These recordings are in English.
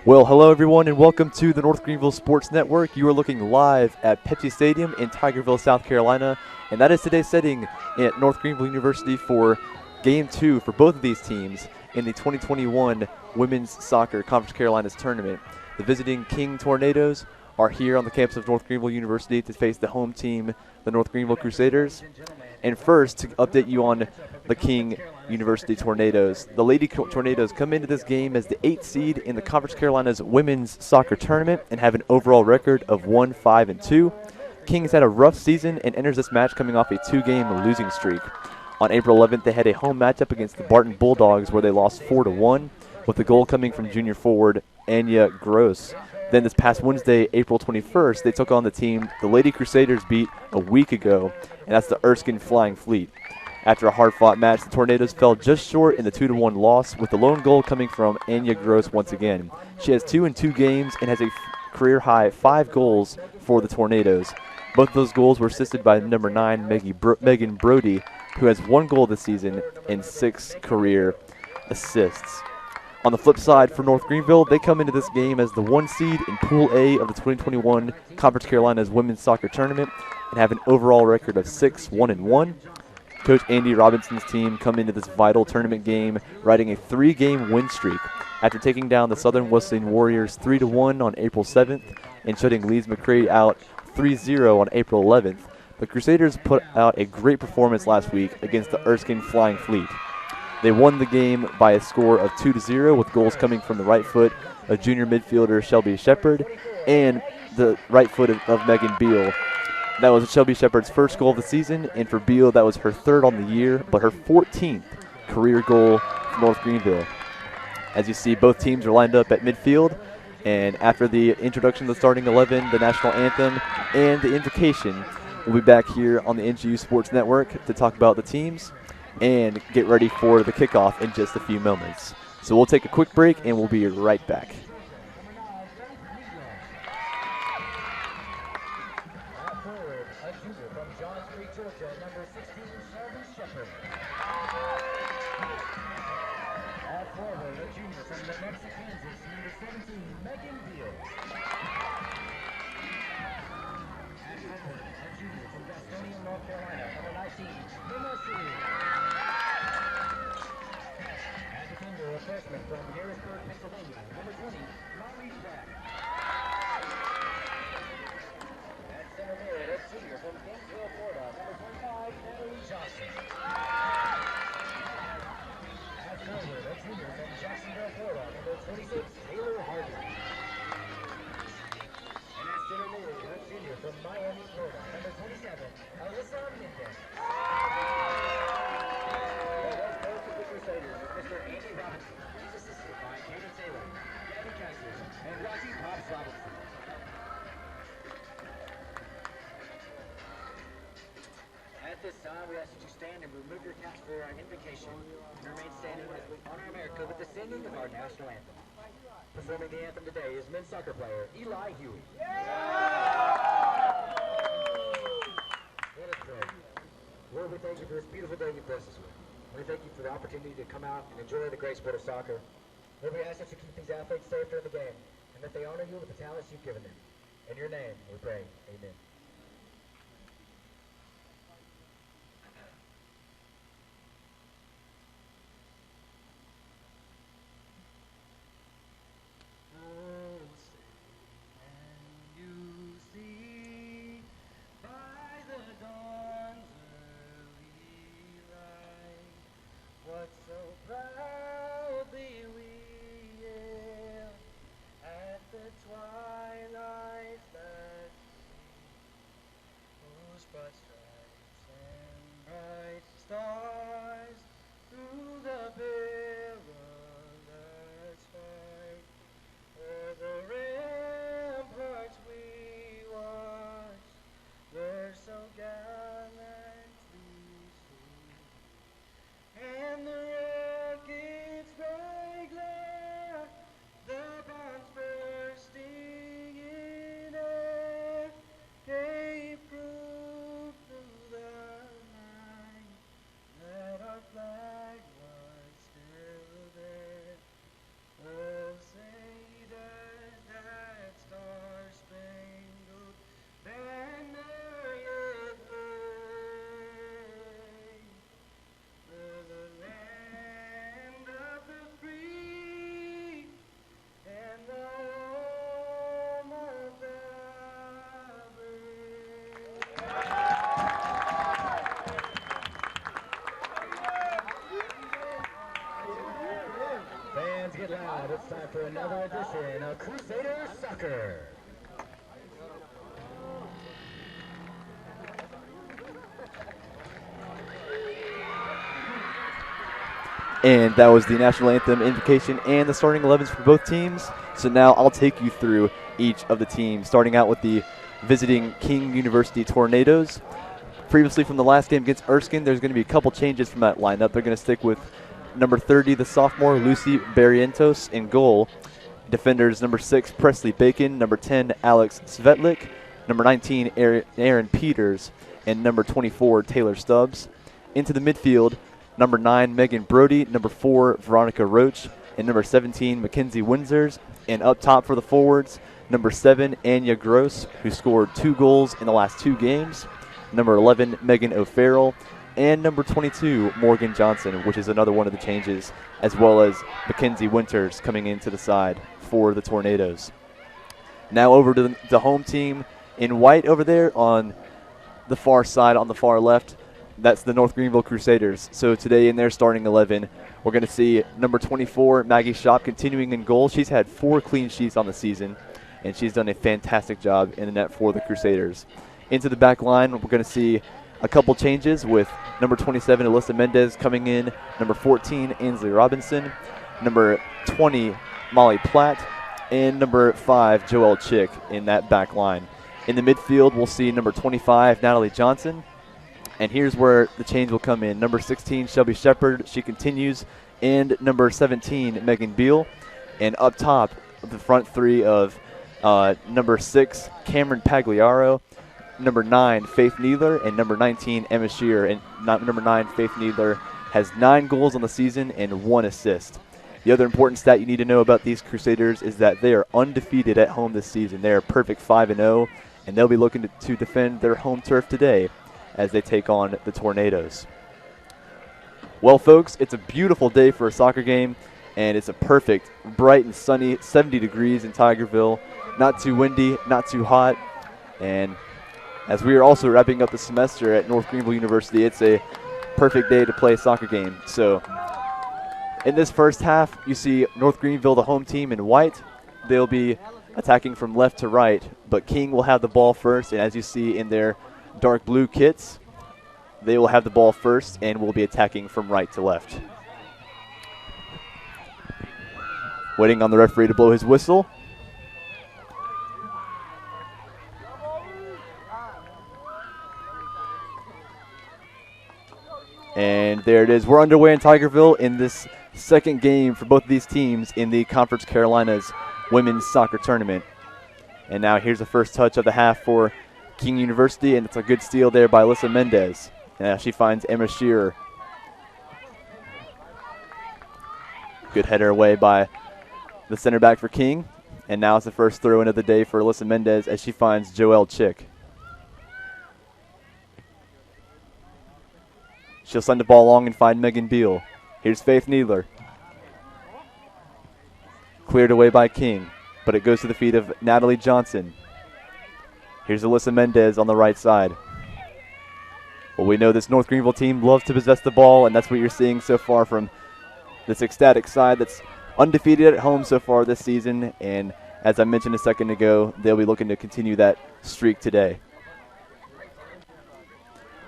Well, hello everyone, and welcome to the North Greenville Sports Network. You are looking live at Pepsi Stadium in Tigerville, South Carolina, and that is today's setting at North Greenville University for Game 2 for both of these teams in the 2021 Women's Soccer Conference Carolinas Tournament. The visiting King Tornadoes are here on the campus of North Greenville University to face the home team, the North Greenville Crusaders. And first, to update you on the King University Tornadoes. The Lady Tornadoes come into this game as the 8th seed in the Conference Carolinas Women's Soccer Tournament and have an overall record of 1-5-2. King has had a rough season and enters this match coming off a 2-game losing streak. On April 11th, they had a home matchup against the Barton Bulldogs where they lost 4-1, with the goal coming from junior forward Anya Gross. Then this past Wednesday, April 21st, they took on the team the Lady Crusaders beat a week ago, and that's the Erskine Flying Fleet. After a hard-fought match, the Tornadoes fell just short in the 2-1 loss, with the lone goal coming from Anya Gross once again. She has 2 in 2 games and has a career-high 5 goals for the Tornadoes. Both of those goals were assisted by number 9, Megan Brody, who has 1 goal this season and 6 career assists. On the flip side, for North Greenville, they come into this game as the 1 seed in Pool A of the 2021 Conference Carolinas Women's Soccer Tournament and have an overall record of 6-1-1. Coach Andy Robinson's team come into this vital tournament game riding a 3-game win streak after taking down the Southern Whistling Warriors 3-1 on April 7th and shutting Leeds McCray out 3-0 on April 11th. The Crusaders put out a great performance last week against the Erskine Flying Fleet. They won the game by a score of 2-0 with goals coming from the right foot of junior midfielder Shelby Shepard and the right foot of Megan Beal. That was Shelby Shepard's first goal of the season, and for Beal, that was her 3rd on the year, but her 14th career goal for North Greenville. As you see, both teams are lined up at midfield, and after the introduction of the starting 11, the national anthem, and the invocation, we'll be back here on the NGU Sports Network to talk about the teams and get ready for the kickoff in just a few moments. So we'll take a quick break, and we'll be right back. At this time, we ask that you stand and remove your caps for our invocation and remain standing as we honor America with the singing of our national anthem. Performing the anthem today is men's soccer player Eli Huey. Let us pray. Lord, we thank you for this beautiful day you blessed us with. We thank you for the opportunity to come out and enjoy the great sport of soccer. Lord, we ask that you keep these athletes safe during the game and that they honor you with the talents you've given them. In your name, we pray. Amen. time for another edition of Crusaders Soccer. And that was the national anthem invocation and the starting 11s for both teams. So now I'll take you through each of the teams, starting out with the visiting King University Tornadoes. Previously from the last game against Erskine, there's going to be a couple changes from that lineup. They're going to stick with number 30, the sophomore, Lucy Barrientos, in goal. Defenders, number 6, Presley Bacon, number 10, Alex Svetlik, number 19, Aaron Peters, and number 24, Taylor Stubbs. Into the midfield, number 9, Megan Brody, number 4, Veronica Roach, and number 17, Mackenzie Windsors. And up top for the forwards, number 7, Anya Gross, who scored 2 goals in the last 2 games, number 11, Megan O'Farrell, and number 22, Morgan Johnson, which is another one of the changes, as well as Mackenzie Winters coming into the side for the Tornadoes. Now over to the home team in white over there on the far side, on the far left. That's the North Greenville Crusaders. So today in their starting 11, we're going to see number 24, Maggie Shop, continuing in goal. She's had 4 clean sheets on the season, and she's done a fantastic job in the net for the Crusaders. Into the back line, we're going to see a couple changes with number 27, Alyssa Mendez, coming in, number 14, Ainsley Robinson, number 20, Molly Platt, and number 5, Joelle Chick in that back line. In the midfield, we'll see number 25, Natalie Johnson. And here's where the change will come in. Number 16, Shelby Shepard, she continues, and number 17, Megan Beal. And up top, the front three of number 6, Cameron Pagliaro, number 9, Faith Needler, and number 19, Emma Shear. And number 9, Faith Needler, has 9 goals on the season and 1 assist. The other important stat you need to know about these Crusaders is that they are undefeated at home this season. They are perfect 5-0, and they'll be looking to defend their home turf today as they take on the Tornadoes. Well, folks, it's a beautiful day for a soccer game, and it's a perfect, bright and sunny 70 degrees in Tigerville. Not too windy, not too hot. And as we are also wrapping up the semester at North Greenville University, it's a perfect day to play a soccer game. So in this first half, you see North Greenville, the home team, in white. They'll be attacking from left to right, but King will have the ball first, and as you see in their dark blue kits, they will have the ball first and will be attacking from right to left. Waiting on the referee to blow his whistle. And there it is. We're underway in Tigerville in this second game for both of these teams in the Conference Carolinas Women's Soccer Tournament. And now here's the first touch of the half for King University, and it's a good steal there by Alyssa Mendez. And now she finds Emma Shearer. Good header away by the center back for King. And now it's the first throw-in of the day for Alyssa Mendez as she finds Joelle Chick. She'll send the ball along and find Megan Beal. Here's Faith Needler. Cleared away by King, but it goes to the feet of Natalie Johnson. Here's Alyssa Mendez on the right side. Well, we know this North Greenville team loves to possess the ball, and that's what you're seeing so far from this ecstatic side that's undefeated at home so far this season. And as I mentioned a second ago, they'll be looking to continue that streak today.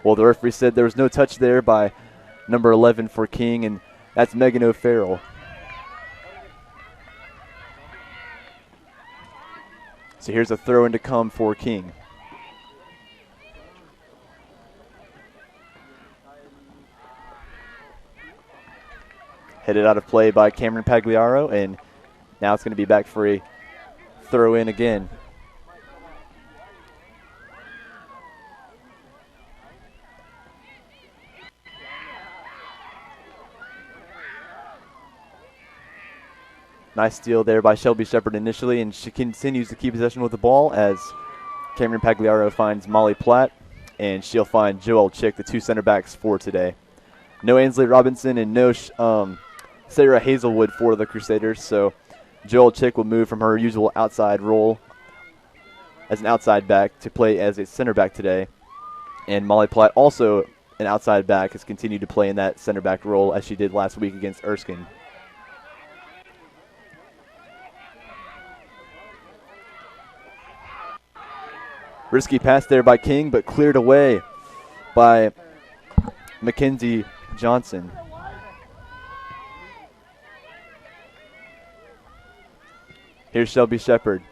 Well, the referee said there was no touch there by number 11 for King, and that's Megan O'Farrell. So here's a throw-in to come for King. Headed out of play by Cameron Pagliaro, and now it's going to be back for a throw-in again. Nice steal there by Shelby Shepard initially, and she continues to keep possession with the ball as Cameron Pagliaro finds Molly Platt, and she'll find Joelle Chick, the 2 center backs for today. No Ainsley Robinson and no Sarah Hazelwood for the Crusaders, so Joelle Chick will move from her usual outside role as an outside back to play as a center back today. And Molly Platt, also an outside back, has continued to play in that center back role as she did last week against Erskine. Risky pass there by King, but cleared away by Mackenzie Johnson. Here's Shelby Shepard.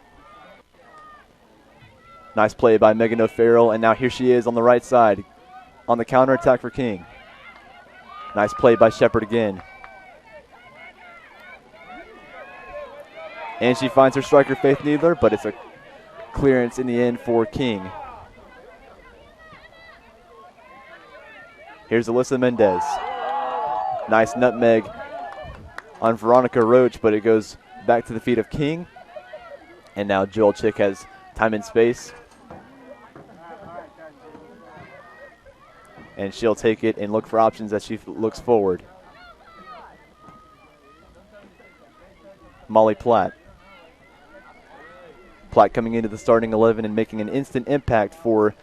Nice play by Megan O'Farrell, and now here she is on the right side on the counterattack for King. Nice play by Shepard again. And she finds her striker, Faith Needler, but it's a clearance in the end for King. Here's Alyssa Mendez. Nice nutmeg on Veronica Roach, but it goes back to the feet of King. And now Joel Chick has time and space. And she'll take it and look for options as she looks forward. Molly Platt. Platt coming into the starting 11 and making an instant impact for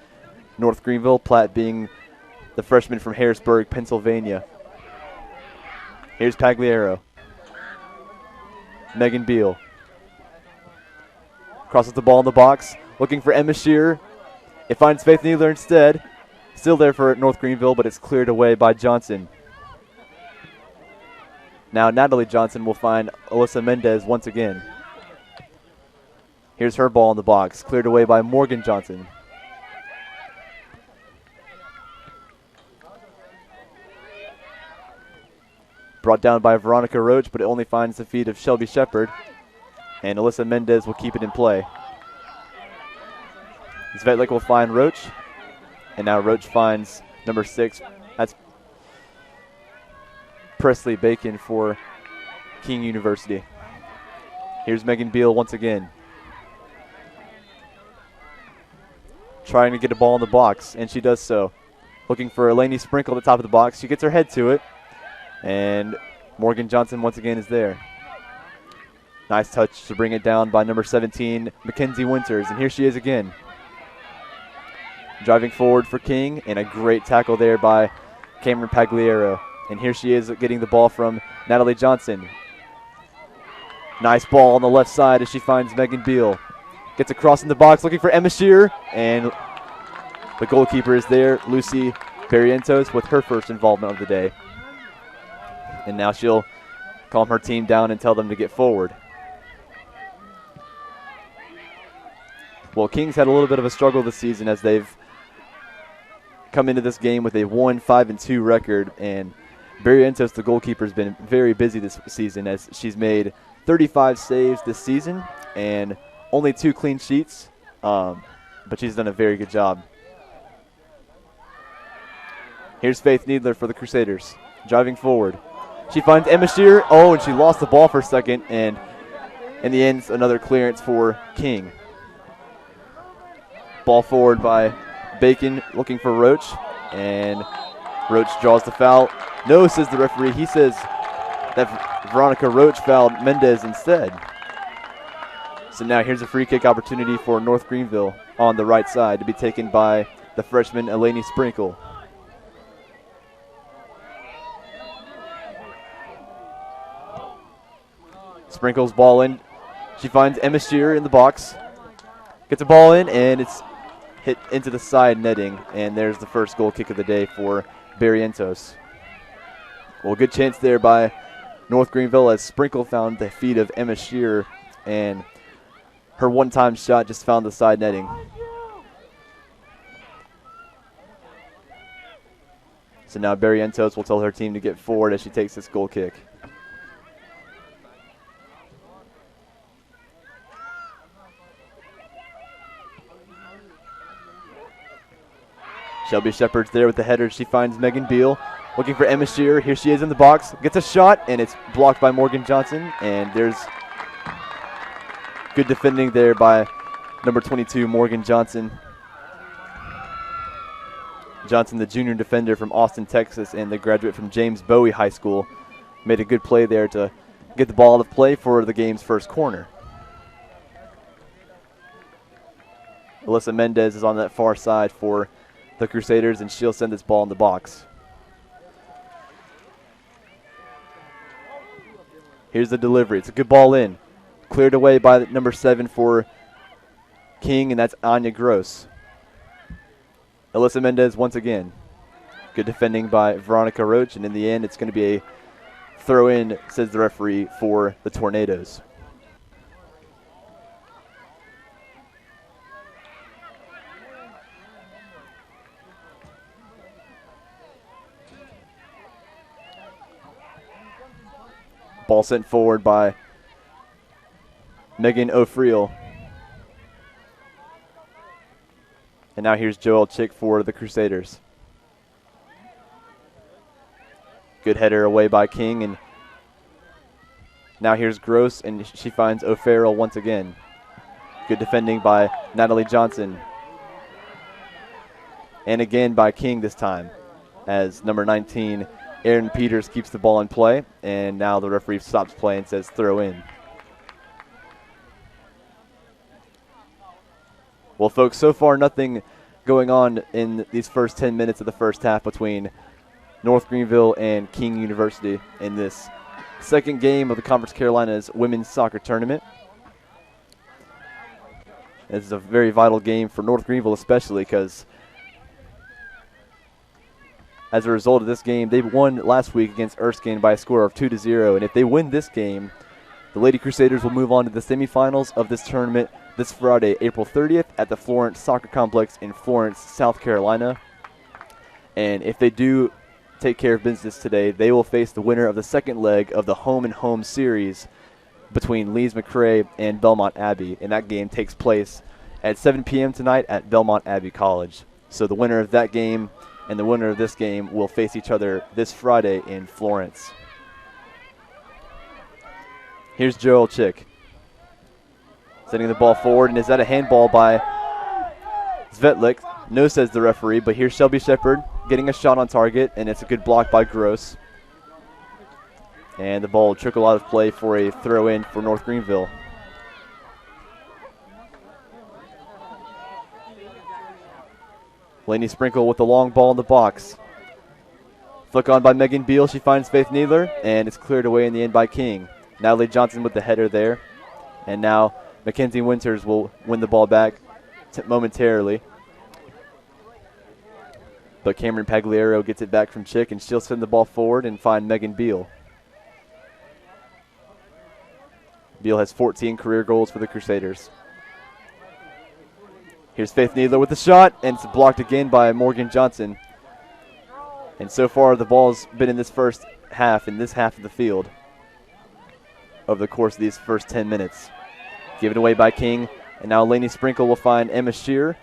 North Greenville. Platt being the freshman from Harrisburg, Pennsylvania. Here's Pagliaro. Megan Beal. Crosses the ball in the box, looking for Emma Shearer. It finds Faith Needler instead. Still there for North Greenville, but it's cleared away by Johnson. Now Natalie Johnson will find Alyssa Mendez once again. Here's her ball in the box, cleared away by Morgan Johnson. Brought down by Veronica Roach, but it only finds the feet of Shelby Shepard. And Alyssa Mendez will keep it in play. Svetlik will find Roach. And now Roach finds number 6. That's Presley Bacon for King University. Here's Megan Beal once again. Trying to get a ball in the box, and she does so. Looking for Elaney Sprinkle at the top of the box. She gets her head to it. And Morgan Johnson once again is there. Nice touch to bring it down by number 17, Mackenzie Winters. And here she is again. Driving forward for King, and a great tackle there by Cameron Pagliaro. And here she is getting the ball from Natalie Johnson. Nice ball on the left side as she finds Megan Beal. Gets across in the box looking for Emma Shearer, and the goalkeeper is there, Lucy Barrientos, with her first involvement of the day. And now she'll calm her team down and tell them to get forward. Well, Kings had a little bit of a struggle this season as they've come into this game with a 1-5-2 record, and Barrientos, the goalkeeper, has been very busy this season as she's made 35 saves this season and only 2 clean sheets, but she's done a very good job. Here's Faith Needler for the Crusaders, driving forward. She finds Emma Shearer. Oh, and she lost the ball for a second, and in the end, another clearance for King. Ball forward by Bacon, looking for Roach, and Roach draws the foul. No, says the referee. He says that Veronica Roach fouled Mendez instead. So now here's a free kick opportunity for North Greenville on the right side to be taken by the freshman Elaney Sprinkle. Sprinkles ball in. She finds Emma Shearer in the box. Gets a ball in, and it's hit into the side netting, and there's the first goal kick of the day for Barrientos. Well, good chance there by North Greenville as Sprinkle found the feet of Emma Shearer, and her one-time shot just found the side netting. So now Barrientos will tell her team to get forward as she takes this goal kick. Shelby Shepard's there with the header. She finds Megan Beal, looking for Emma Shearer. Here she is in the box. Gets a shot, and it's blocked by Morgan Johnson. And there's good defending there by number 22, Morgan Johnson. Johnson, the junior defender from Austin, Texas, and the graduate from James Bowie High School, made a good play there to get the ball out of play for the game's first corner. Alyssa Mendez is on that far side for the Crusaders, and she'll send this ball in the box. Here's the delivery. It's a good ball in. Cleared away by number 7 for King, and that's Anya Gross. Alyssa Mendez once again. Good defending by Veronica Roach, and in the end, it's going to be a throw-in, says the referee, for the Tornadoes. Ball sent forward by Megan O'Friel. And now here's Joelle Chick for the Crusaders. Good header away by King, and now here's Gross, and she finds O'Farrell once again. Good defending by Natalie Johnson. And again by King this time, as number 19, Erin Peters, keeps the ball in play, and now the referee stops play and says throw in. Well, folks, so far nothing going on in these first 10 minutes of the first half between North Greenville and King University in this second game of the Conference Carolinas women's soccer tournament. This is a very vital game for North Greenville, especially because as a result of this game, they won last week against Erskine by a score of 2-0, and if they win this game, the Lady Crusaders will move on to the semifinals of this tournament this Friday, April 30th, at the Florence Soccer Complex in Florence, South Carolina. And if they do take care of business today, they will face the winner of the second leg of the home-and-home series between Lees McRae and Belmont Abbey, and that game takes place at 7 p.m. tonight at Belmont Abbey College. So the winner of that game and the winner of this game will face each other this Friday in Florence. Here's Joel Chick sending the ball forward, and is that a handball by Svetlik? No, says the referee, but here's Shelby Shepard getting a shot on target, and it's a good block by Gross. And the ball will trickle out of play for a throw-in for North Greenville. Lainey Sprinkle with the long ball in the box. Flick on by Megan Beal. She finds Faith Needler, and it's cleared away in the end by King. Natalie Johnson with the header there. And now Mackenzie Winters will win the ball back momentarily. But Cameron Pagliaro gets it back from Chick, and she'll send the ball forward and find Megan Beal. Beal has 14 career goals for the Crusaders. Here's Faith Needler with the shot, and it's blocked again by Morgan Johnson. And so far the ball's been in this first half, in this half of the field, over the course of these first 10 minutes. Given away by King, and now Lainey Sprinkle will find Emma Shear,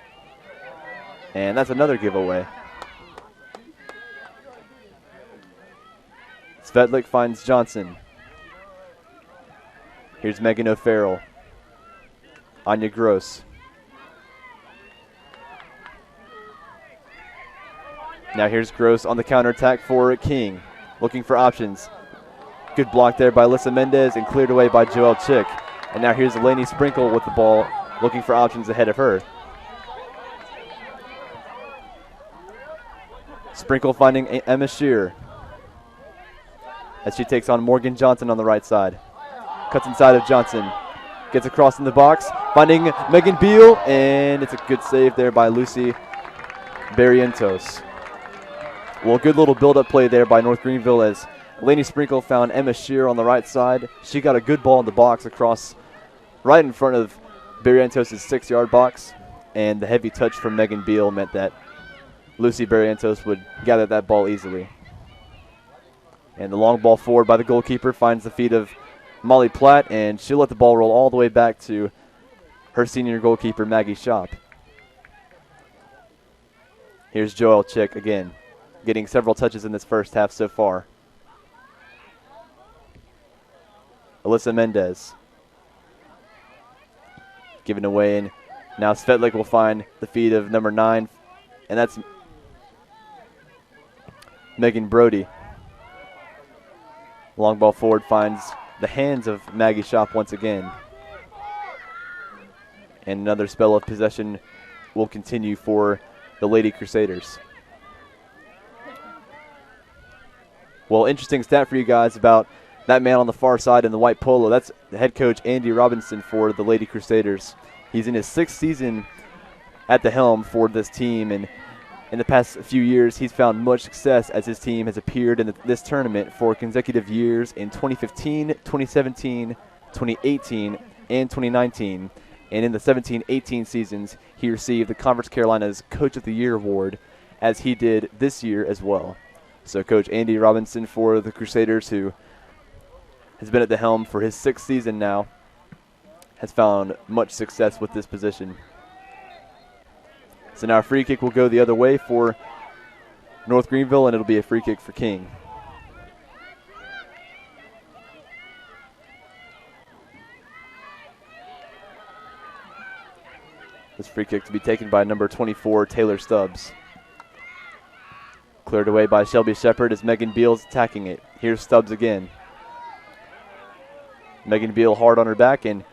and that's another giveaway. Svetlik finds Johnson. Here's Megan O'Farrell. Anya Gross. Now here's Gross on the counterattack for King, looking for options. Good block there by Alyssa Mendez and cleared away by Joelle Chick. And now here's Lainey Sprinkle with the ball, looking for options ahead of her. Sprinkle finding Emma Shear as she takes on Morgan Johnson on the right side. Cuts inside of Johnson. Gets across in the box, finding Megan Beal, and it's a good save there by Lucy Barrientos. Well, good little build-up play there by North Greenville as Lainey Sprinkle found Emma Shear on the right side. She got a good ball in the box across right in front of Barrientos' 6-yard box, and the heavy touch from Megan Beal meant that Lucy Barrientos would gather that ball easily. And the long ball forward by the goalkeeper finds the feet of Molly Platt, and she'll let the ball roll all the way back to her senior goalkeeper, Maggie Shop. Here's Joelle Chick again, getting several touches in this first half so far. Alyssa Mendez given away, and now Svetlik will find the feet of number 9, and that's Megan Brody. Long ball forward finds the hands of Maggie Shop once again. And another spell of possession will continue for the Lady Crusaders. Well, interesting stat for you guys about that man on the far side in the white polo. That's the head coach, Andy Robinson, for the Lady Crusaders. He's in his 6th season at the helm for this team, and in the past few years, he's found much success as his team has appeared in this tournament for consecutive years in 2015, 2017, 2018, and 2019. And in the 17-18 seasons, he received the Conference Carolina's Coach of the Year award, as he did this year as well. So Coach Andy Robinson for the Crusaders, who has been at the helm for his 6th season now, has found much success with this position. So now a free kick will go the other way for North Greenville, and it'll be a free kick for King. This free kick to be taken by number 24, Taylor Stubbs. Cleared away by Shelby Shepard as Megan Beals attacking it. Here's Stubbs again. Megan Beal hard on her back, and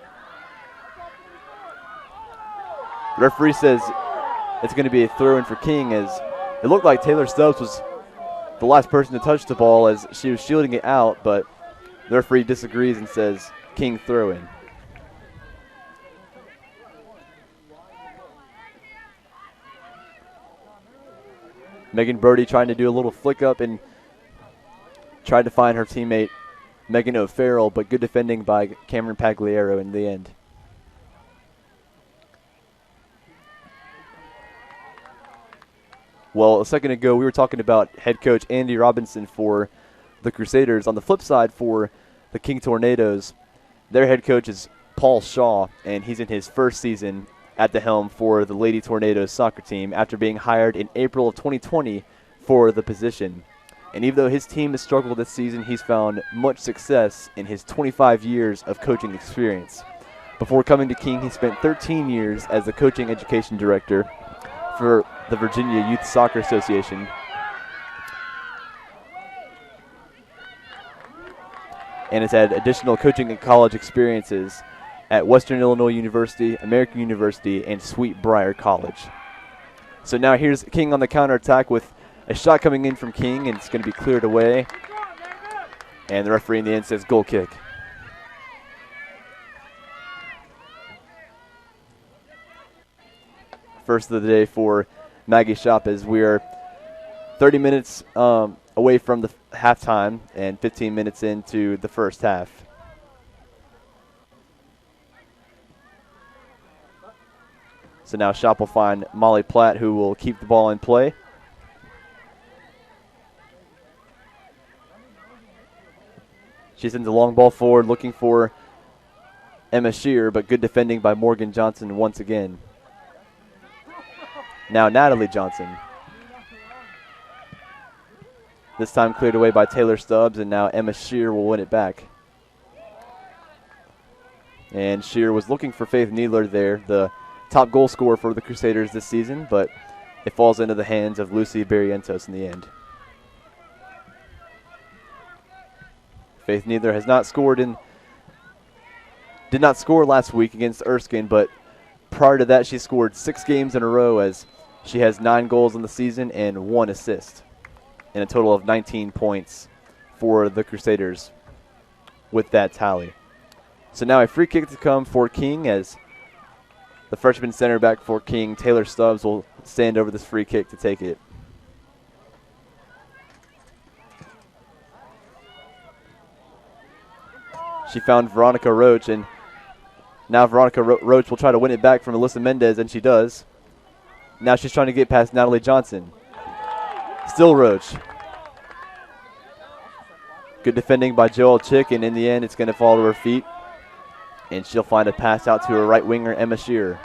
the referee says it's going to be a throw-in for King, as it looked like Taylor Stubbs was the last person to touch the ball as she was shielding it out, but the referee disagrees and says King throw-in. Megan Brody trying to do a little flick up and tried to find her teammate Megan O'Farrell, but good defending by Cameron Pagliaro in the end. Well, a second ago we were talking about head coach Andy Robinson for the Crusaders. On the flip side, for the King Tornadoes, their head coach is Paul Shaw, and he's in his 1st season at the helm for the Lady Tornadoes soccer team after being hired in April of 2020 for the position. And even though his team has struggled this season, he's found much success in his 25 years of coaching experience. Before coming to King, he spent 13 years as the coaching education director for the Virginia Youth Soccer Association. And has had additional coaching and college experiences at Western Illinois University, American University, and Sweetbriar College. So now here's King on the counterattack with a shot coming in from King, and it's going to be cleared away. And the referee in the end says goal kick. First of the day for Maggie Shop, as we are 30 minutes away from the halftime and 15 minutes into the first half. So now Shop will find Molly Platt, who will keep the ball in play. She sends a long ball forward looking for Emma Shear, but good defending by Morgan Johnson once again. Now Natalie Johnson. This time cleared away by Taylor Stubbs, and now Emma Shear will win it back. And Shear was looking for Faith Needler there, the top goal scorer for the Crusaders this season, but it falls into the hands of Lucy Barrientos in the end. Faith Needler has not scored did not score last week against Erskine, but prior to that she scored 6 games in a row, as she has 9 goals in the season and 1 assist, and a total of 19 points for the Crusaders with that tally. So now a free kick to come for King, as the freshman center back for King, Taylor Stubbs, will stand over this free kick to take it. She found Veronica Roach, and now Veronica Roach will try to win it back from Alyssa Mendez, and she does. Now she's trying to get past Natalie Johnson. Still Roach. Good defending by Joel Chick, and in the end it's going to fall to her feet. And she'll find a pass out to her right winger, Emma Shearer.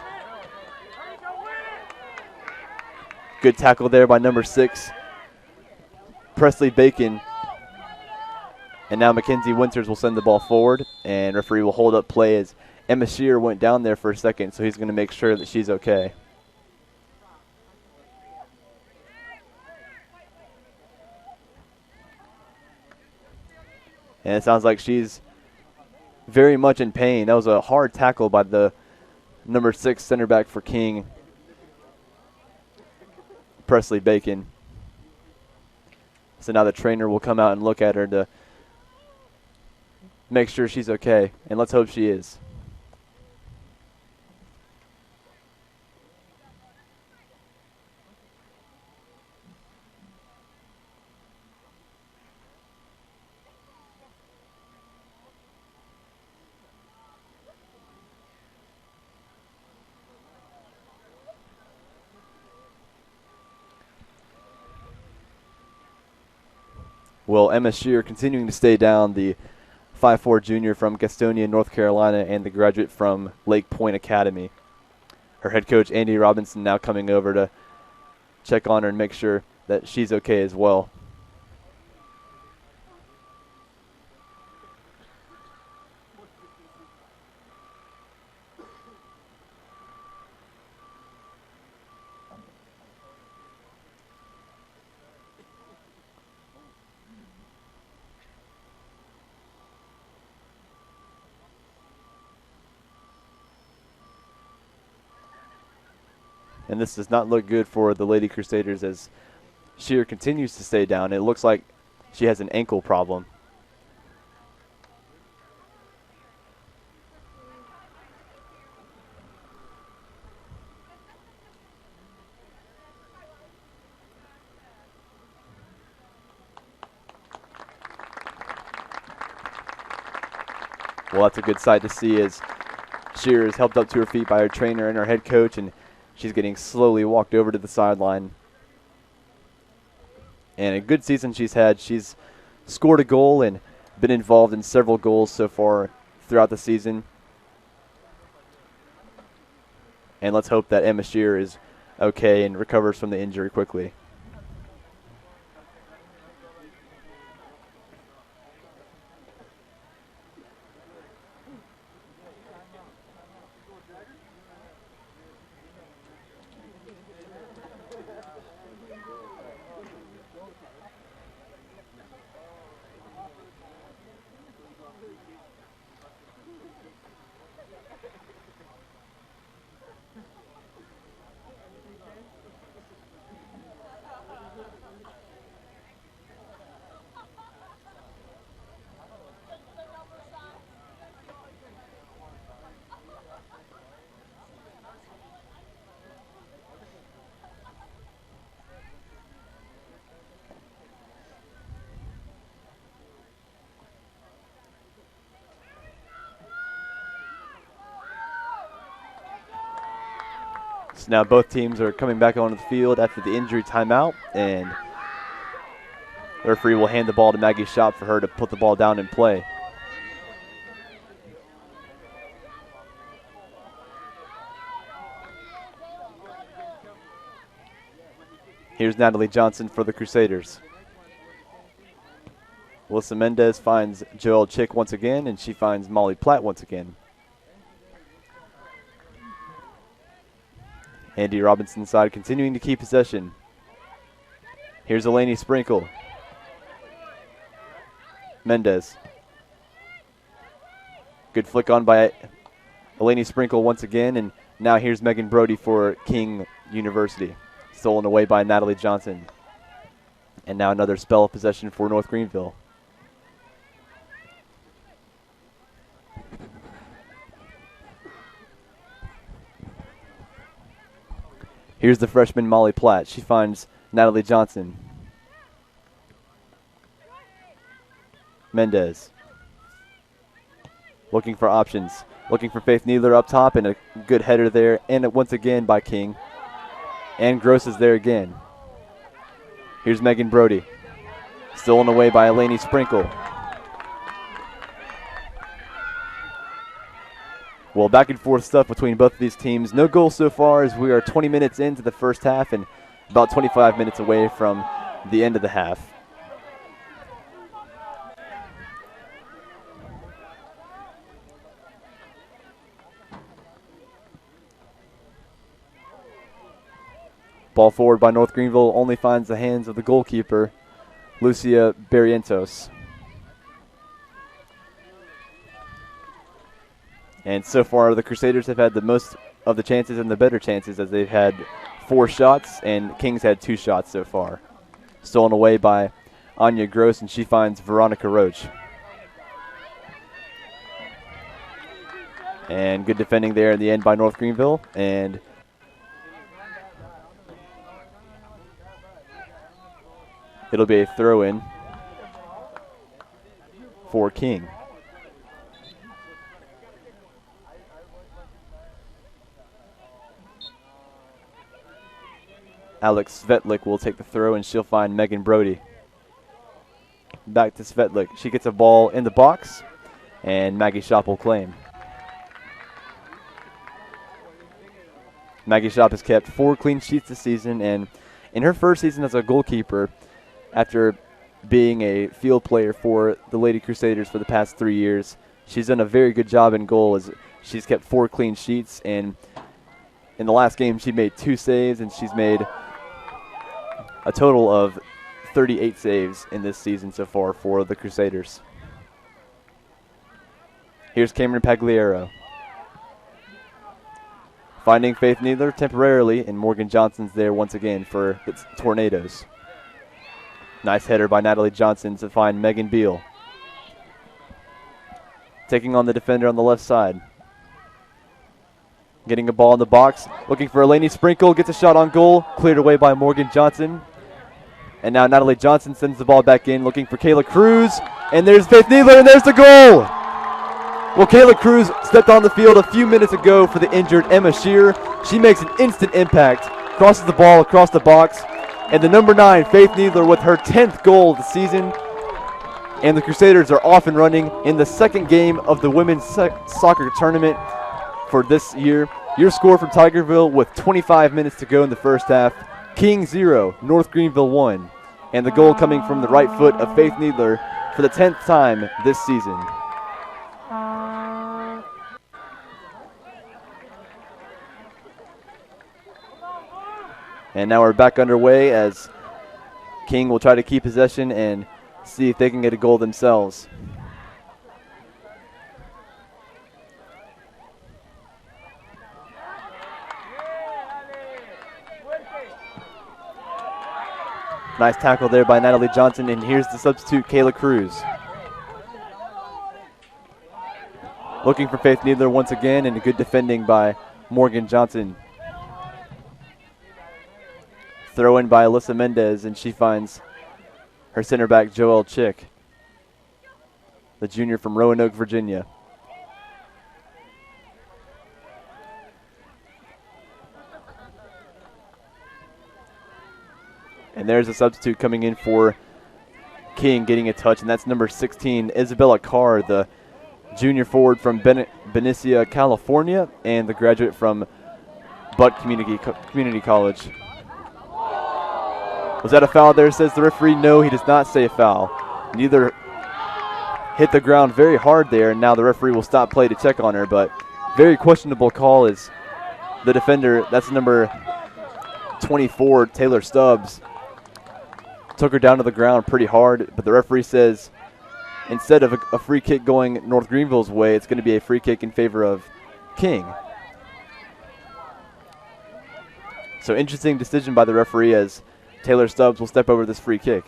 Good tackle there by number 6, Presley Bacon. And now Mackenzie Winters will send the ball forward, and referee will hold up play as Emma Shearer went down there for a second, so he's going to make sure that she's okay. And it sounds like she's very much in pain. That was a hard tackle by the number 6 center back for King, Presley Bacon. So now the trainer will come out and look at her to make sure she's okay, and let's hope she is. Well, Emma Shear continuing to stay down, the 5'4" junior from Gastonia, North Carolina, and the graduate from Lake Point Academy. Her head coach, Andy Robinson, now coming over to check on her and make sure that she's okay as well. And this does not look good for the Lady Crusaders as Shear continues to stay down. It looks like she has an ankle problem. Well, that's a good sight to see as Shear is helped up to her feet by her trainer and her head coach, and she's getting slowly walked over to the sideline. And a good season she's had. She's scored a goal and been involved in several goals so far throughout the season. And let's hope that Emma Shear is okay and recovers from the injury quickly. So now both teams are coming back onto the field after the injury timeout, and the referee will hand the ball to Maggie Shop for her to put the ball down and play. Here's Natalie Johnson for the Crusaders. Alyssa Mendez finds Joelle Chick once again, and she finds Molly Platt once again. Andy Robinson's side continuing to keep possession. Here's Eleni Sprinkle. Mendez. Good flick on by Eleni Sprinkle once again, and now here's Megan Brody for King University. Stolen away by Natalie Johnson. And now another spell of possession for North Greenville. Here's the freshman Molly Platt. She finds Natalie Johnson. Mendez. Looking for options. Looking for Faith Needler up top, and a good header there. And once again by King. And Gross is there again. Here's Megan Brody. Stolen away by Eleni Sprinkle. Well, back and forth stuff between both of these teams. No goals so far as we are 20 minutes into the first half and about 25 minutes away from the end of the half. Ball forward by North Greenville only finds the hands of the goalkeeper, Lucia Barrientos. And so far, the Crusaders have had the most of the chances and the better chances, as they've had 4 shots, and Kings had 2 shots so far. Stolen away by Anya Gross, and she finds Veronica Roach. And good defending there in the end by North Greenville. And it'll be a throw-in for King. Alex Svetlik will take the throw, and she'll find Megan Brody. back to Svetlik. She gets a ball in the box, and Maggie Shop will claim. Maggie Shop has kept 4 clean sheets this season, and in her first season as a goalkeeper, after being a field player for the Lady Crusaders for the past 3 years, she's done a very good job in goal as she's kept 4 clean sheets, and in the last game she made 2 saves, and she's made a total of 38 saves in this season so far for the Crusaders. Here's Cameron Pagliaro. Finding Faith Needler temporarily, and Morgan Johnson's there once again for the Tornadoes. Nice header by Natalie Johnson to find Megan Beal. Taking on the defender on the left side. Getting a ball in the box, looking for Eleni Sprinkle, gets a shot on goal, cleared away by Morgan Johnson. And now Natalie Johnson sends the ball back in, looking for Kayla Cruz. And there's Faith Needler, and there's the goal! Well, Kayla Cruz stepped on the field a few minutes ago for the injured Emma Shear. She makes an instant impact, crosses the ball across the box, and the number 9, Faith Needler, with her 10th goal of the season. And the Crusaders are off and running in the second game of the women's soccer tournament for this year. Your score from Tigerville with 25 minutes to go in the first half. King 0, North Greenville 1. And the goal coming from the right foot of Faith Needler for the 10th time this season. And now we're back underway as King will try to keep possession and see if they can get a goal themselves. Nice tackle there by Natalie Johnson, and here's the substitute, Kayla Cruz. Looking for Faith Needler once again, and a good defending by Morgan Johnson. Throw in by Alyssa Mendez, and she finds her center back, Joelle Chick, the junior from Roanoke, Virginia. And there's a substitute coming in for King, getting a touch, and that's number 16, Isabella Carr, the junior forward from Benicia, California, and the graduate from Butt Community College. Was that a foul there, says the referee? No, he does not say a foul. Neither hit the ground very hard there, and now the referee will stop play to check on her, but very questionable call as the defender, that's number 24, Taylor Stubbs, took her down to the ground pretty hard, but the referee says instead of a free kick going North Greenville's way, it's going to be a free kick in favor of King. So interesting decision by the referee as Taylor Stubbs will step over this free kick.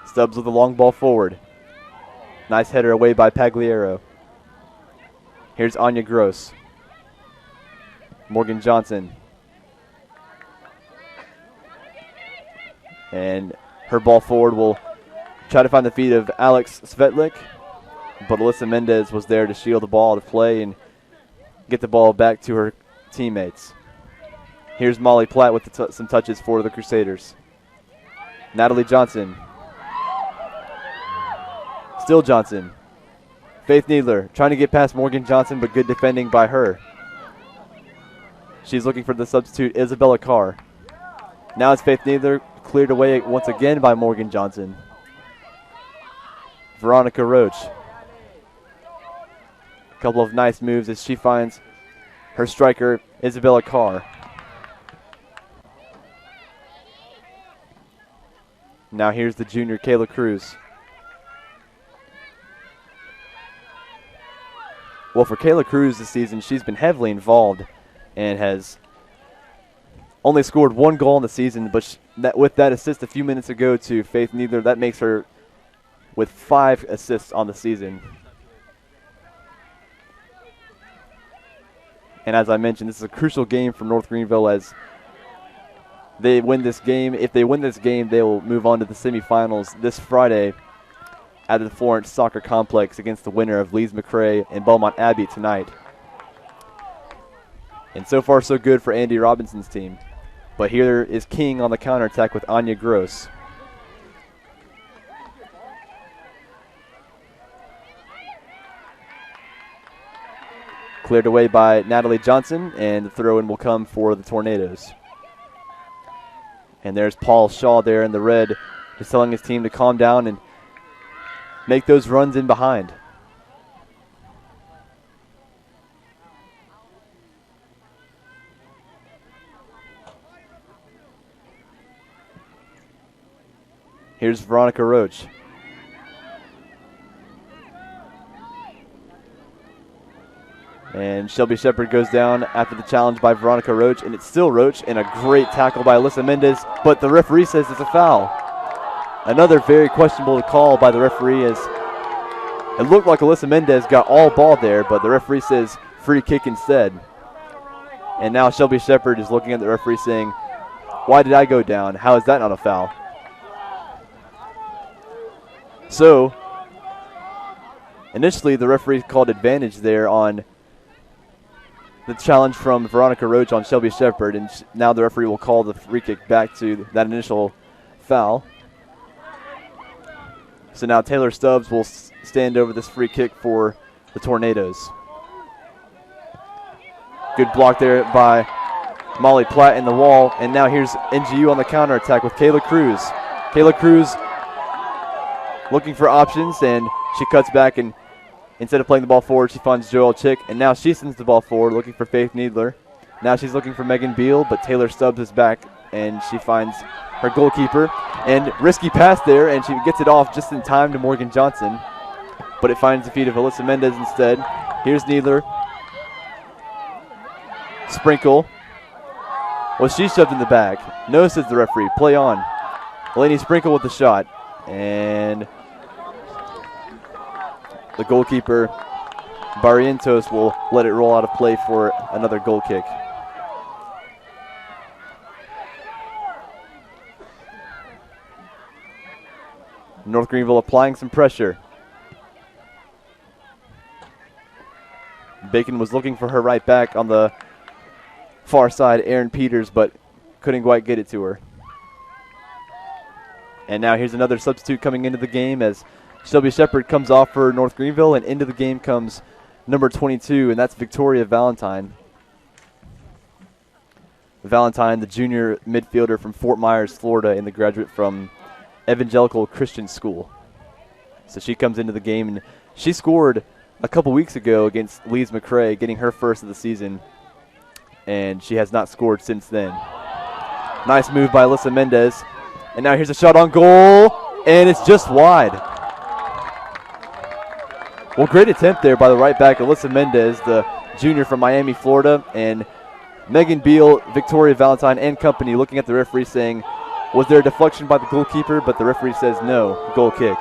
Stubbs with a long ball forward. Nice header away by Pagliaro. Here's Anya Gross. Morgan Johnson. And her ball forward will try to find the feet of Alex Svetlik, but Alyssa Mendez was there to shield the ball to play and get the ball back to her teammates. Here's Molly Platt with some touches for the Crusaders. Natalie Johnson. Still Johnson. Faith Needler trying to get past Morgan Johnson, but good defending by her. She's looking for the substitute, Isabella Carr. Now it's Faith Needler, cleared away once again by Morgan Johnson. Veronica Roach. A couple of nice moves as she finds her striker, Isabella Carr. Now here's the junior, Kayla Cruz. Well, for Kayla Cruz this season, she's been heavily involved and has only scored 1 goal in the season, but with that assist a few minutes ago to Faith Needler, that makes her with 5 assists on the season. And as I mentioned, this is a crucial game for North Greenville as they win this game. If they win this game, they will move on to the semifinals this Friday at the Florence Soccer Complex against the winner of Lees McRae and Belmont Abbey tonight. And so far, so good for Andy Robinson's team. But here is King on the counterattack with Anya Gross. Cleared away by Natalie Johnson, and the throw-in will come for the Tornadoes. And there's Paul Shaw there in the red, just telling his team to calm down and make those runs in behind. Here's Veronica Roach. And Shelby Shepard goes down after the challenge by Veronica Roach, and it's still Roach, and a great tackle by Alyssa Mendez, but the referee says it's a foul. Another very questionable call by the referee, as it looked like Alyssa Mendez got all ball there, but the referee says free kick instead. And now Shelby Shepard is looking at the referee saying, why did I go down? How is that not a foul? So, initially the referee called advantage there on the challenge from Veronica Roach on Shelby Shepard, and now the referee will call the free kick back to that initial foul. So now Taylor Stubbs will stand over this free kick for the Tornadoes. Good block there by Molly Platt in the wall, and now here's NGU on the counterattack with Kayla Cruz. Kayla Cruz looking for options, and she cuts back, and instead of playing the ball forward, she finds Joelle Chick, and now she sends the ball forward looking for Faith Needler. Now she's looking for Megan Beal, but Taylor Stubbs is back, and she finds her goalkeeper. And risky pass there, and she gets it off just in time to Morgan Johnson, but it finds the feet of Alyssa Mendez instead. Here's Needler. Sprinkle. Well, she shoved in the back. No, says the referee. Play on. Eleni Sprinkle with the shot, and the goalkeeper, Barrientos, will let it roll out of play for another goal kick. North Greenville applying some pressure. Bacon was looking for her right back on the far side, Erin Peters, but couldn't quite get it to her. And now here's another substitute coming into the game as Shelby Shepard comes off for North Greenville, and into the game comes number 22, and that's Victoria Valentine. Valentine, the junior midfielder from Fort Myers, Florida, and the graduate from Evangelical Christian School. So she comes into the game, and she scored a couple weeks ago against Leeds McRae, getting her first of the season, and she has not scored since then. Nice move by Alyssa Mendez, and now here's a shot on goal, and it's just wide. Well, great attempt there by the right back, Alyssa Mendez, the junior from Miami, Florida, and Megan Beal, Victoria Valentine, and company looking at the referee saying, was there a deflection by the goalkeeper? But the referee says no, goal kick.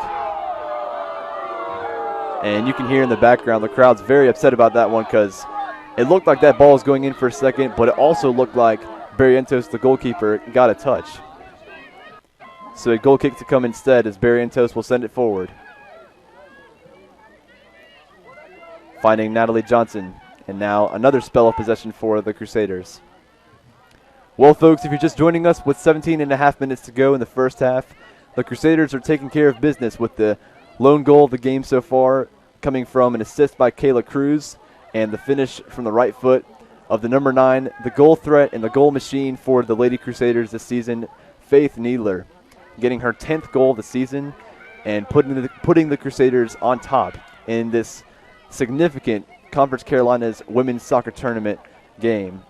And you can hear in the background the crowd's very upset about that one because it looked like that ball was going in for a second, but it also looked like Barrientos, the goalkeeper, got a touch. So a goal kick to come instead as Barrientos will send it forward. Finding Natalie Johnson, and now another spell of possession for the Crusaders. Well, folks, if you're just joining us with 17 and a half minutes to go in the first half, the Crusaders are taking care of business with the lone goal of the game so far, coming from an assist by Kayla Cruz, and the finish from the right foot of the number 9, the goal threat and the goal machine for the Lady Crusaders this season, Faith Needler, getting her 10th goal of the season and putting the Crusaders on top in this significant Conference Carolinas women's soccer tournament game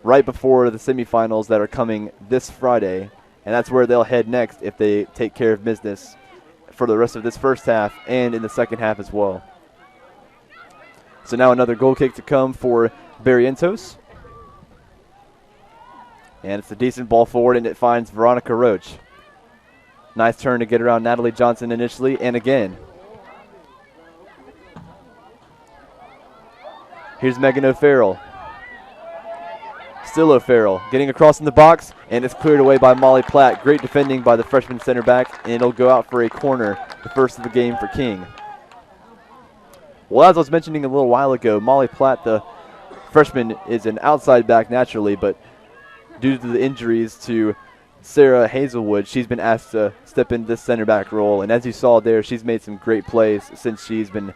right before the semifinals that are coming this Friday, and that's where they'll head next if they take care of business for the rest of this first half and in the second half as well. So now another goal kick to come for Barrientos, and it's a decent ball forward, and it finds Veronica Roach. Nice turn to get around Natalie Johnson initially, and again. Here's Megan O'Farrell. Still O'Farrell getting across in the box, and it's cleared away by Molly Platt. Great defending by the freshman center back, and it'll go out for a corner, the first of the game for King. Well, as I was mentioning a little while ago, Molly Platt, the freshman, is an outside back naturally, but due to the injuries to Sarah Hazelwood, she's been asked to step into this center back role. And as you saw there, she's made some great plays since she's been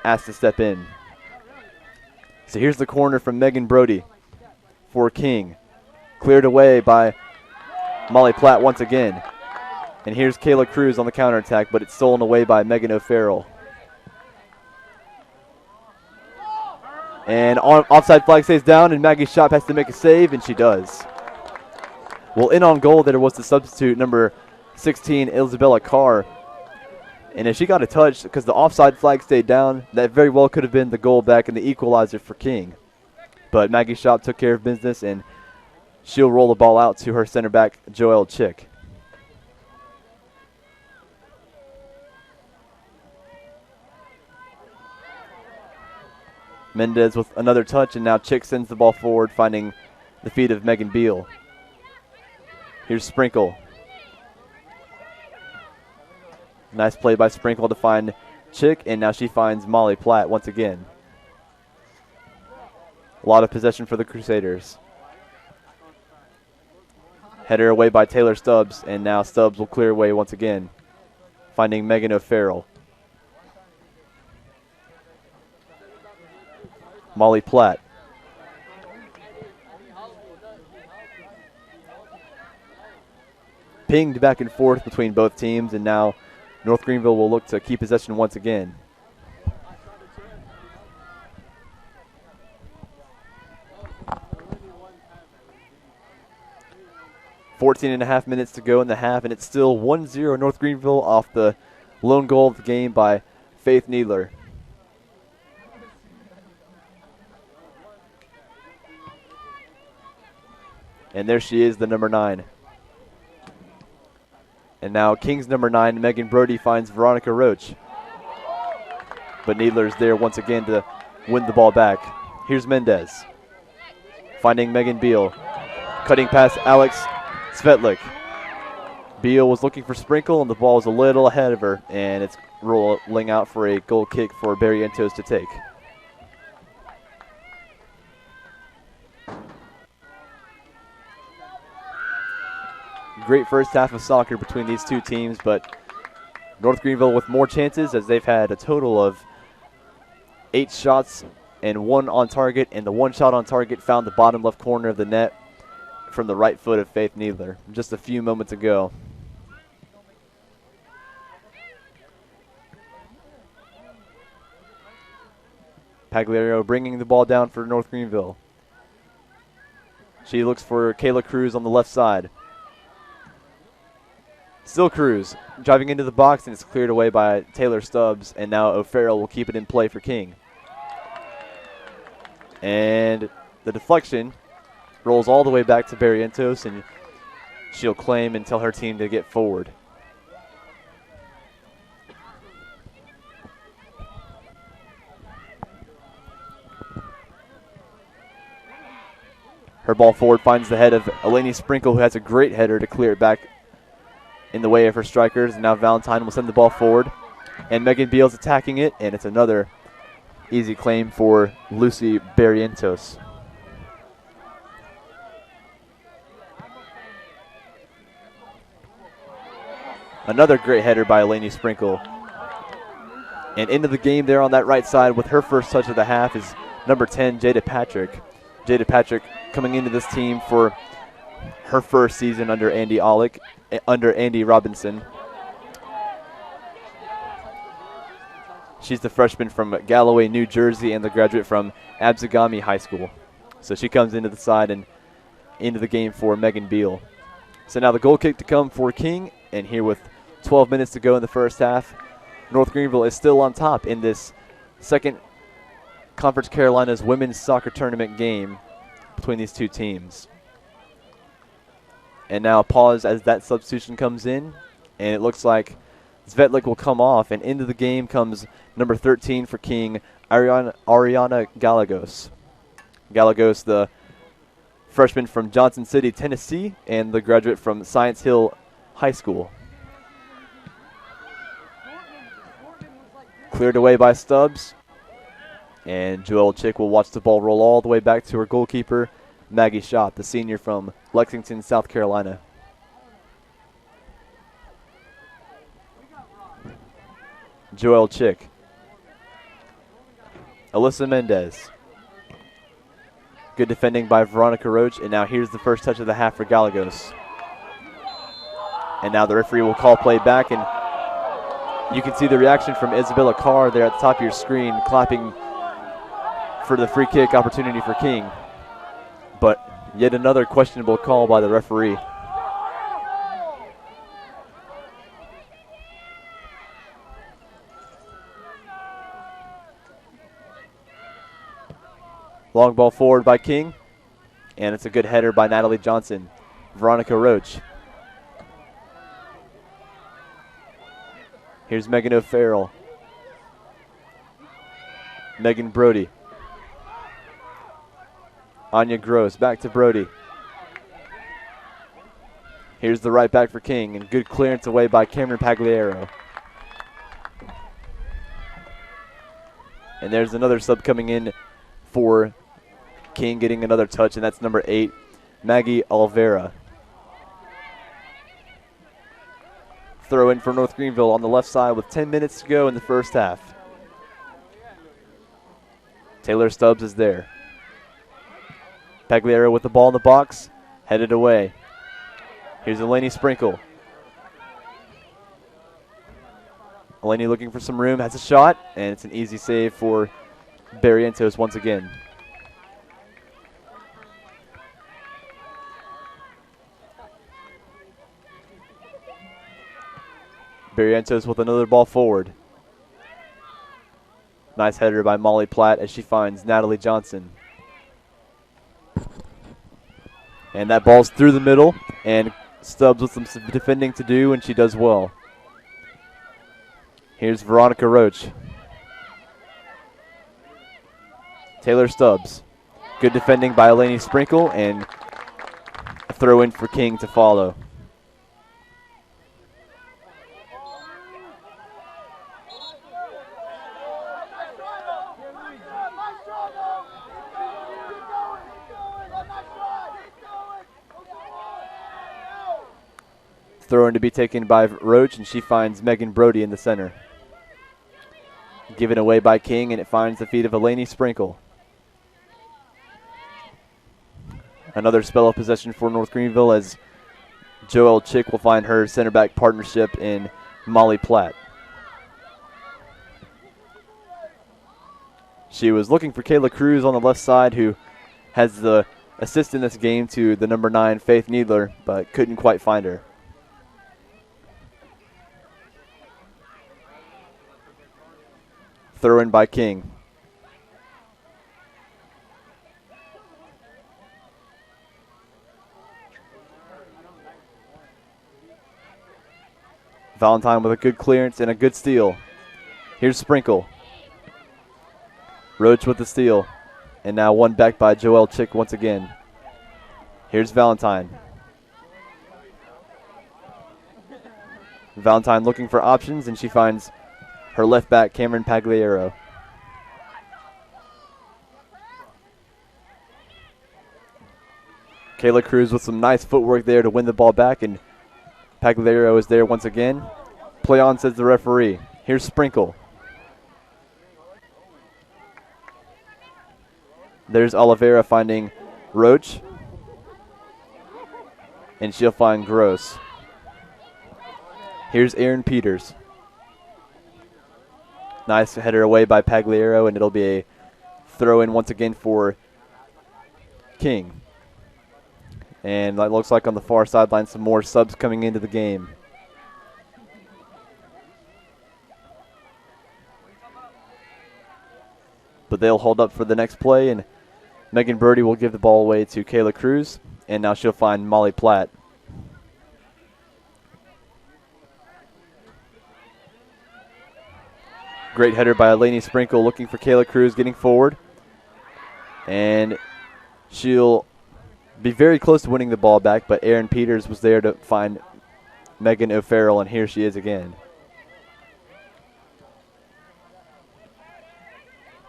asked to step in. So here's the corner from Megan Brody for King. Cleared away by Molly Platt once again. And here's Kayla Cruz on the counterattack, but it's stolen away by Megan O'Farrell. And offside flag stays down, and Maggie Shop has to make a save, and she does. Well, in on goal there was the substitute, number 16, Isabella Carr. And if she got a touch, because the offside flag stayed down, that very well could have been the goal back and the equalizer for King. But Maggie Shop took care of business, and she'll roll the ball out to her center back, Joelle Chick. Mendez with another touch, and now Chick sends the ball forward, finding the feet of Megan Beal. Here's Sprinkle. Nice play by Sprinkle to find Chick, and now she finds Molly Platt once again. A lot of possession for the Crusaders. Header away by Taylor Stubbs, and now Stubbs will clear away once again, finding Megan O'Farrell. Molly Platt. Pinged back and forth between both teams, and now North Greenville will look to keep possession once again. .14.5 minutes to go in the half, and it's still 1-0 North Greenville off the lone goal of the game by Faith Needler. And there she is, the number 9. And now King's number 9, Megan Brody, finds Veronica Roach. But Needler's there once again to win the ball back. Here's Mendez, finding Megan Beal. Cutting past Alex Svetlik. Beal was looking for Sprinkle, and the ball was a little ahead of her. And it's rolling out for a goal kick for Barrientos to take. Great first half of soccer between these two teams, but North Greenville with more chances, as they've had a total of 8 shots and 1 on target, and the 1 shot on target found the bottom left corner of the net from the right foot of Faith Needler just a few moments ago. Pagliario bringing the ball down for North Greenville. She looks for Kayla Cruz on the left side. Still Cruz driving into the box, and it's cleared away by Taylor Stubbs, and now O'Farrell will keep it in play for King. And the deflection rolls all the way back to Barrientos, and she'll claim and tell her team to get forward. Her ball forward finds the head of Eleni Sprinkle, who has a great header to clear it back in the way of her strikers. And now Valentine will send the ball forward, and Megan Beal's attacking it, and it's another easy claim for Lucy Barrientos. Another great header by Eleni Sprinkle. And into the game there on that right side with her first touch of the half is number 10, Jada Patrick. Jada Patrick coming into this team for her first season under Andy Robinson. She's the freshman from Galloway, New Jersey, and the graduate from Absegami High School. So she comes into the side and into the game for Megan Beal. So now the goal kick to come for King, and here with 12 minutes to go in the first half, North Greenville is still on top in this second Conference Carolina's women's soccer tournament game between these two teams. And now a pause as that substitution comes in, and it looks like Svetlik will come off, and into the game comes number 13 for King, Ariana Galagos. Galagos, the freshman from Johnson City, Tennessee, and the graduate from Science Hill High School. Cleared away by Stubbs, and Joelle Chick will watch the ball roll all the way back to her goalkeeper, Maggie Schott, the senior from Lexington, South Carolina. Joelle Chick. Alyssa Mendez. Good defending by Veronica Roach, and now here's the first touch of the half for Gallegos. And now the referee will call play back, and you can see the reaction from Isabella Carr there at the top of your screen, clapping for the free kick opportunity for King. But yet another questionable call by the referee. Long ball forward by King, and it's a good header by Natalie Johnson. Veronica Roach. Here's Megan O'Farrell. Megan Brody. Anya Gross back to Brody. Here's the right back for King, and good clearance away by Cameron Pagliaro. And there's another sub coming in for King, getting another touch, and that's number 8, Maggie Olvera. Throw in for North Greenville on the left side with 10 minutes to go in the first half. Taylor Stubbs is there. Pagliaro with the ball in the box, headed away. Here's Eleni Sprinkle. Eleni looking for some room, has a shot, and it's an easy save for Barrientos once again. Barrientos with another ball forward. Nice header by Molly Platt as she finds Natalie Johnson. And that ball's through the middle, and Stubbs with some defending to do, and she does well. Here's Veronica Roach. Taylor Stubbs. Good defending by Eleni Sprinkle, and a throw in for King to follow. Throw in to be taken by Roach, and she finds Megan Brody in the center. Given away by King, and it finds the feet of Eleni Sprinkle. Another spell of possession for North Greenville as Joelle Chick will find her center back partnership in Molly Platt. She was looking for Kayla Cruz on the left side, who has the assist in this game to the number 9, Faith Needler, but couldn't quite find her. Throw in by King. Valentine with a good clearance and a good steal. Here's Sprinkle. Roach with the steal. And now one back by Joelle Chick once again. Here's Valentine. Valentine looking for options, and she finds her left back, Cameron Pagliaro. Kayla Cruz with some nice footwork there to win the ball back, and Pagliaro is there once again. Play on, says the referee. Here's Sprinkle. There's Oliveira finding Roach, and she'll find Gross. Here's Aaron Peters. Nice header away by Pagliaro, and it'll be a throw in once again for King. And that looks like on the far sideline some more subs coming into the game. But they'll hold up for the next play, and Megan Brody will give the ball away to Kayla Cruz, and now she'll find Molly Platt. Great header by Eleni Sprinkle looking for Kayla Cruz, getting forward. And she'll be very close to winning the ball back, but Aaron Peters was there to find Megan O'Farrell, and here she is again.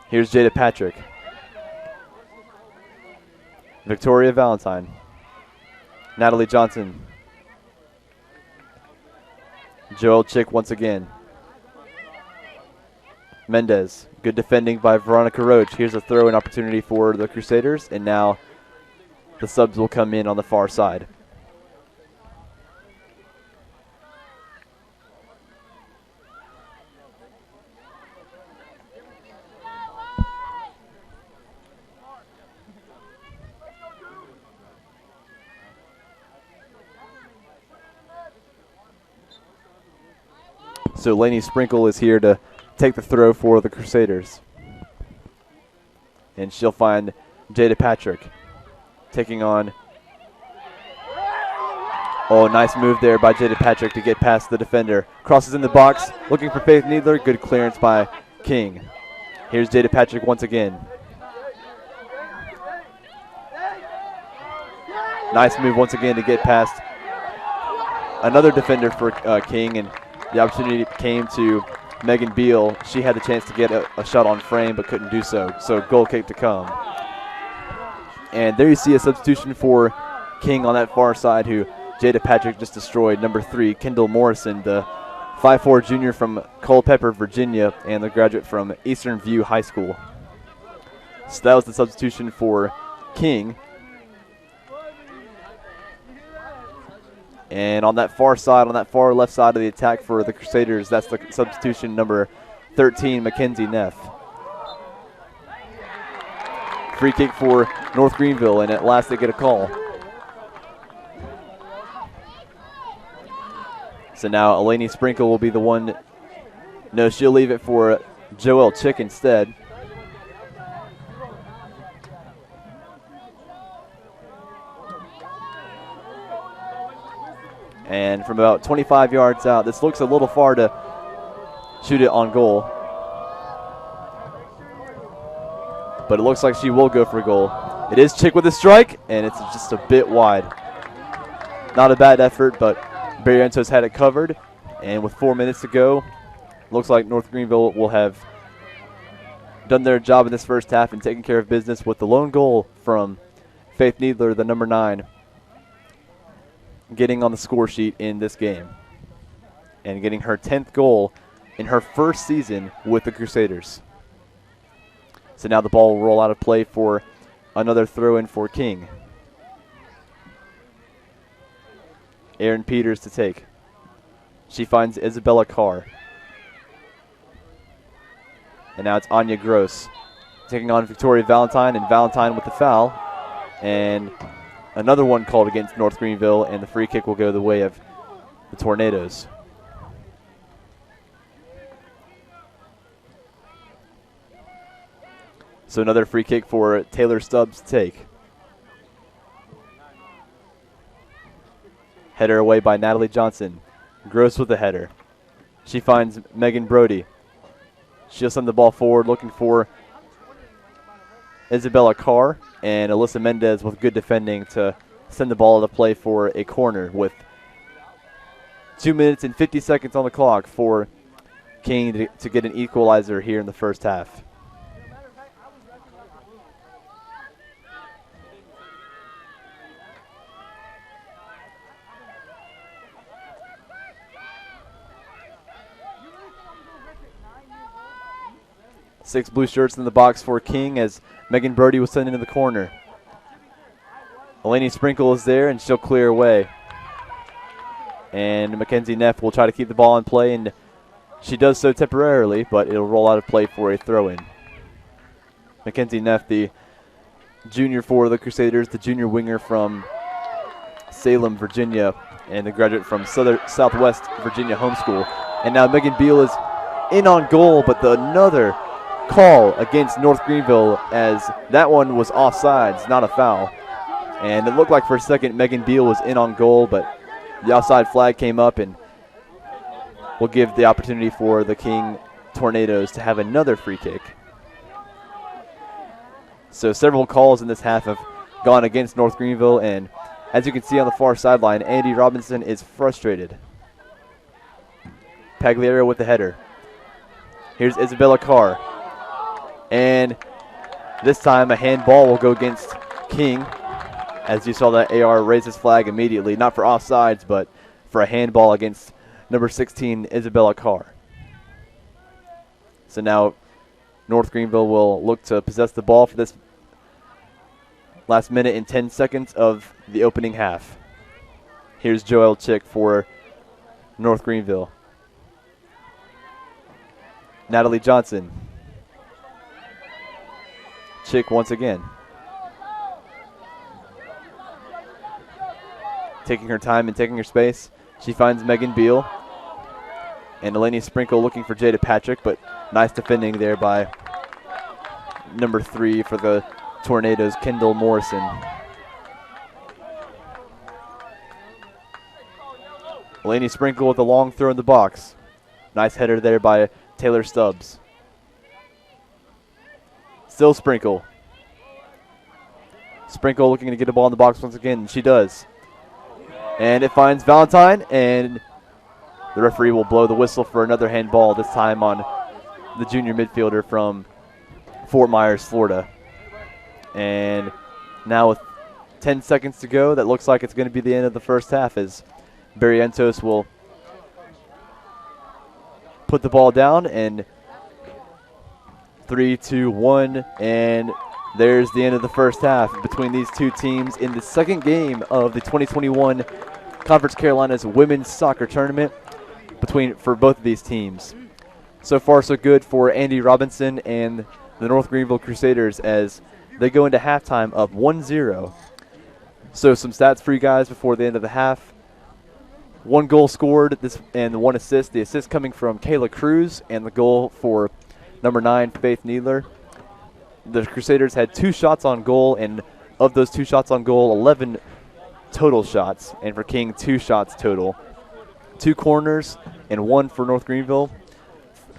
Here's Jada Patrick. Victoria Valentine. Natalie Johnson. Joel Chick once again. Mendez. Good defending by Veronica Roach. Here's a throw-in opportunity for the Crusaders, and now the subs will come in on the far side. So Lainey Sprinkle is here to take the throw for the Crusaders. And she'll find Jada Patrick taking on. Oh, nice move there by Jada Patrick to get past the defender. Crosses in the box, looking for Faith Needler. Good clearance by King. Here's Jada Patrick once again. Nice move once again to get past another defender for King, and the opportunity came to Megan Beal. She had the chance to get a shot on frame but couldn't do so. So goal kick to come. And there you see a substitution for King on that far side, who Jada Patrick just destroyed. Number 3, Kendall Morrison, the 5'4" junior from Culpeper, Virginia, and the graduate from Eastern View High School. So that was the substitution for King. And on that far side, on that far left side of the attack for the Crusaders, that's the substitution number 13, Mackenzie Neff. Free kick for North Greenville, and at last they get a call. So now Eleni Sprinkle will be the one. No, she'll leave it for Joelle Chick instead. And from about 25 yards out, this looks a little far to shoot it on goal. But it looks like she will go for goal. It is Chick with a strike, and it's just a bit wide. Not a bad effort, but Barrientos had it covered. And with 4 minutes to go, looks like North Greenville will have done their job in this first half and taken care of business with the lone goal from Faith Needler, the number 9. Getting on the score sheet in this game and getting her 10th goal in her first season with the Crusaders. So now the ball will roll out of play for another throw-in for King. Aaron Peters to take. She finds Isabella Carr. And now it's Anya Gross taking on Victoria Valentine, and Valentine with the foul. And another one called against North Greenville, and the free kick will go the way of the Tornadoes. So another free kick for Taylor Stubbs to take. Header away by Natalie Johnson. Gross with the header. She finds Megan Brody. She'll send the ball forward looking for Isabella Carr, and Alyssa Mendez with good defending to send the ball to play for a corner with 2 minutes and 50 seconds on the clock for King to get an equalizer here in the first half. Six blue shirts in the box for King as Megan Brody was sent into the corner. Eleni Sprinkle is there, and she'll clear away. And Mackenzie Neff will try to keep the ball in play, and she does so temporarily, but it'll roll out of play for a throw-in. Mackenzie Neff, the junior for the Crusaders, the junior winger from Salem, Virginia, and the graduate from Southwest Virginia Homeschool. And now Megan Beal is in on goal, but another call against North Greenville, as that one was offsides, not a foul. And it looked like for a second Megan Beal was in on goal, but the offside flag came up, and will give the opportunity for the King Tornadoes to have another free kick. So several calls in this half have gone against North Greenville, and as you can see on the far sideline, Andy Robinson is frustrated. Pagliaro with the header. Here's Isabella Carr. And this time a handball will go against King. As you saw that AR raise his flag immediately, not for offsides, but for a handball against number 16, Isabella Carr. So now North Greenville will look to possess the ball for this last minute and 10 seconds of the opening half. Here's Joel Chick for North Greenville. Natalie Johnson. Chick once again. Taking her time and taking her space. She finds Megan Beal. And Eleni Sprinkle looking for Jada Patrick, but nice defending there by number 3 for the Tornadoes, Kendall Morrison. Eleni Sprinkle with a long throw in the box. Nice header there by Taylor Stubbs. Still Sprinkle. Sprinkle looking to get the ball in the box once again, and she does. And it finds Valentine, and the referee will blow the whistle for another handball, this time on the junior midfielder from Fort Myers, Florida. And now with 10 seconds to go, that looks like it's going to be the end of the first half, as Barrientos will put the ball down, and 3, 2, 1, and there's the end of the first half between these two teams in the second game of the 2021 Conference Carolinas Women's Soccer Tournament for both of these teams. So far, so good for Andy Robinson and the North Greenville Crusaders as they go into halftime up 1-0. So some stats for you guys before the end of the half. 1 goal scored and 1 assist. The assist coming from Kayla Cruz, and the goal for number 9, Faith Needler. The Crusaders had 2 shots on goal, and of those 2 shots on goal, 11 total shots. And for King, 2 shots total. 2 corners and 1 for North Greenville.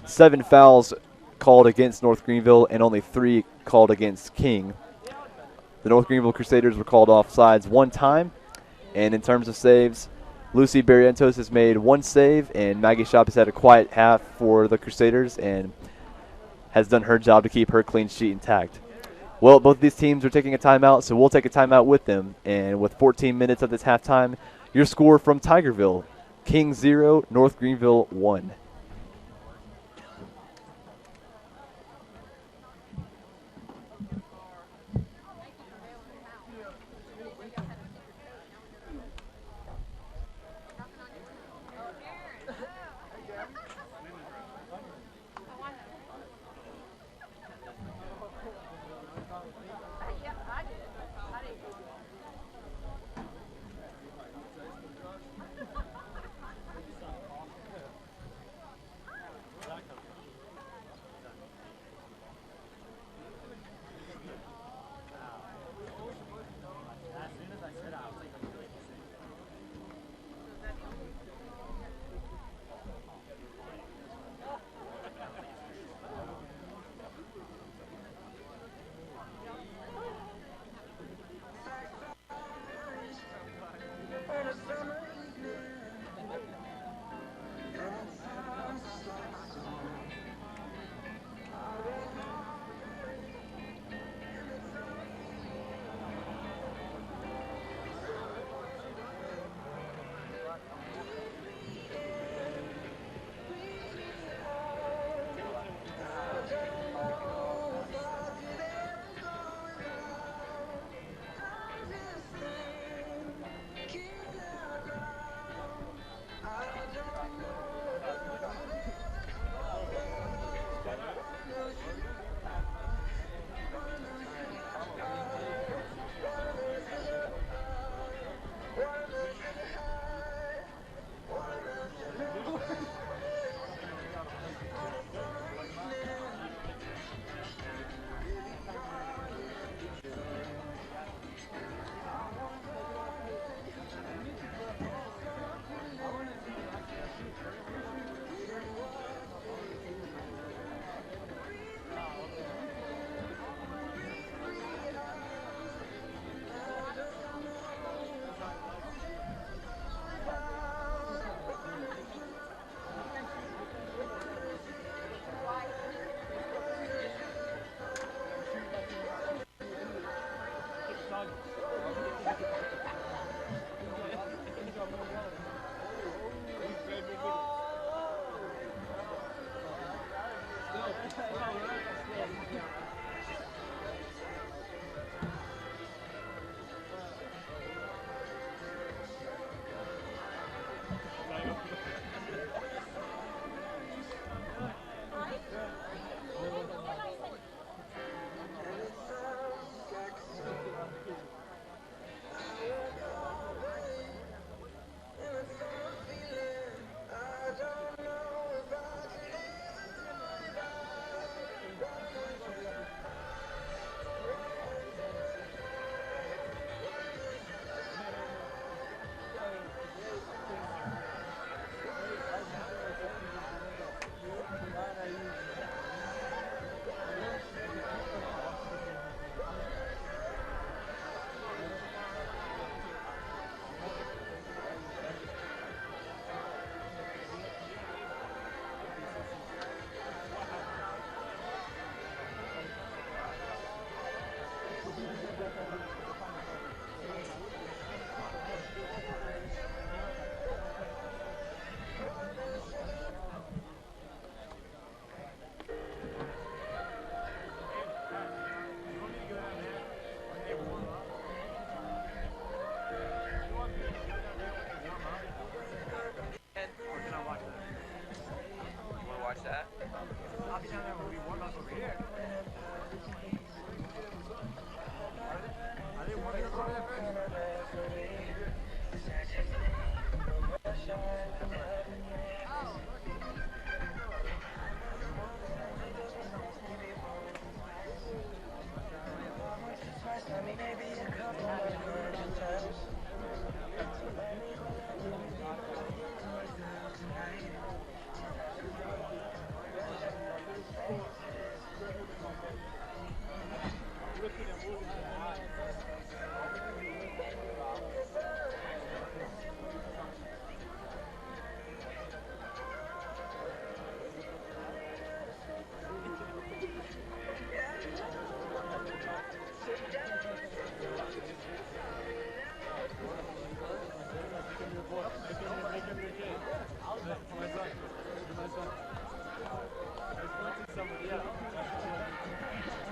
7 fouls called against North Greenville and only 3 called against King. The North Greenville Crusaders were called offsides 1 time. And in terms of saves, Lucy Barrientos has made 1 save, and Maggie Shop has had a quiet half for the Crusaders and has done her job to keep her clean sheet intact. Well, both of these teams are taking a timeout, so we'll take a timeout with them. And with 14 minutes of this halftime, your score from Tigerville, King 0, North Greenville 1. I'll be down there when we warm up over here. Are they warming up over there first?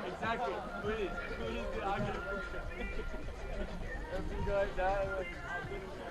Exactly. Please do. I'll get it for you. Everything like that. I'll get it for you.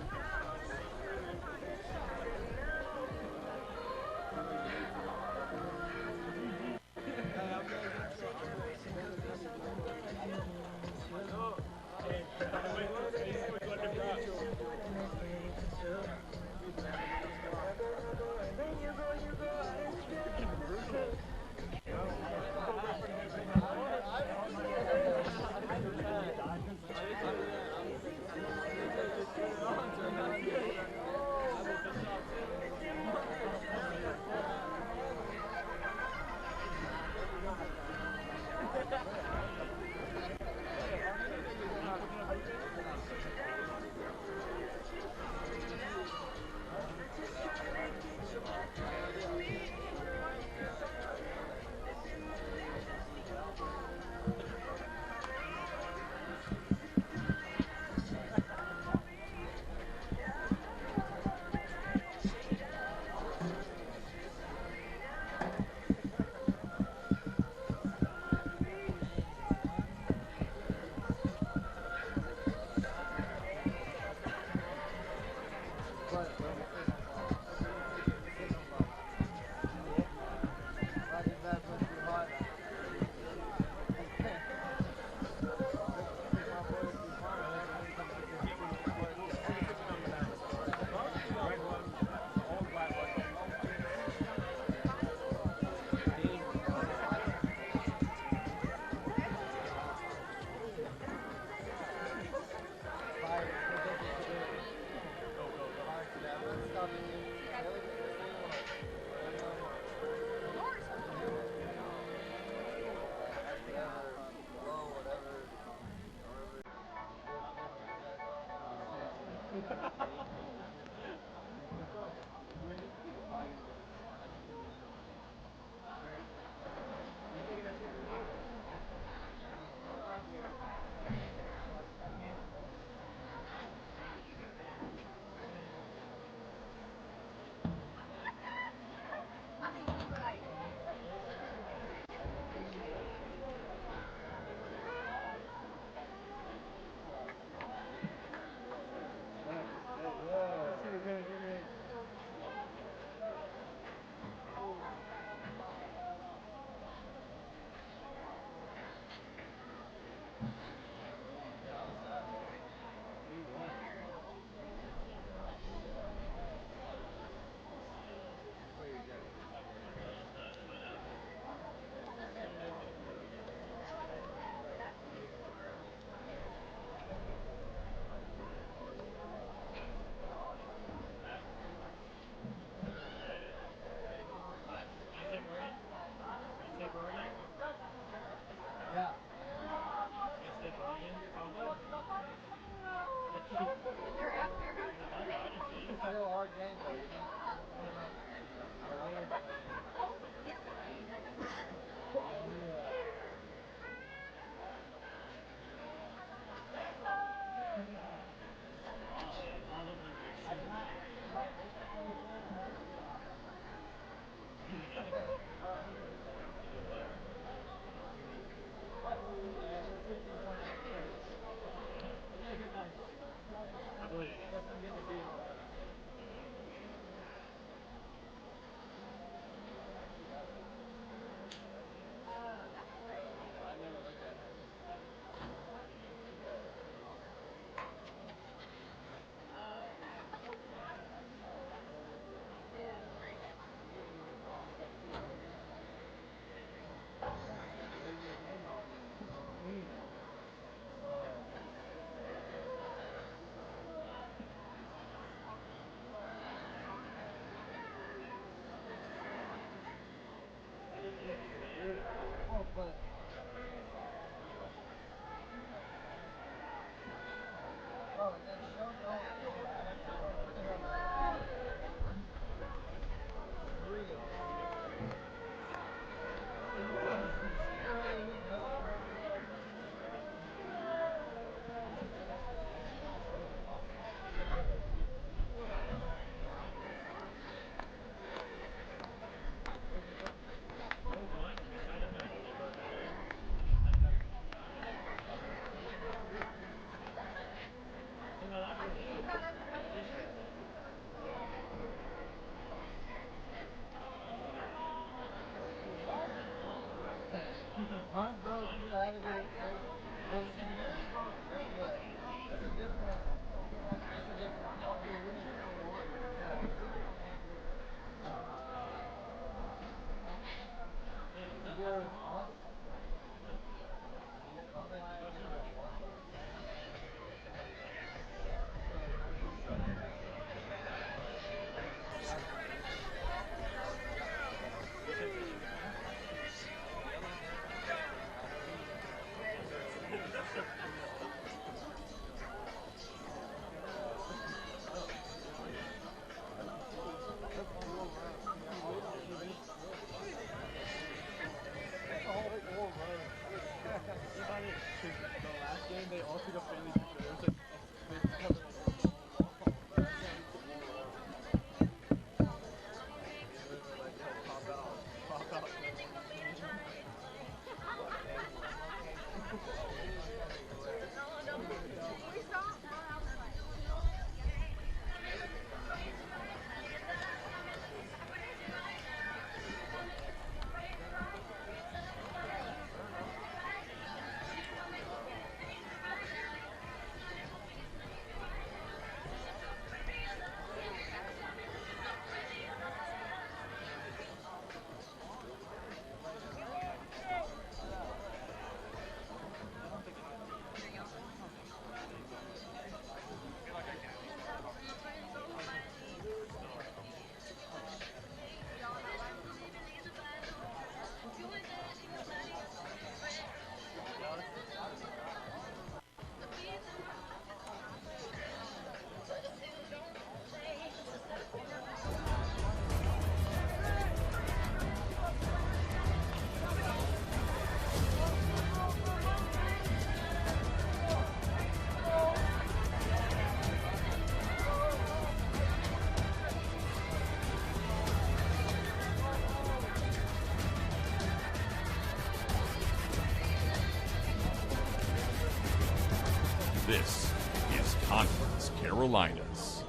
This is Conference Carolinas.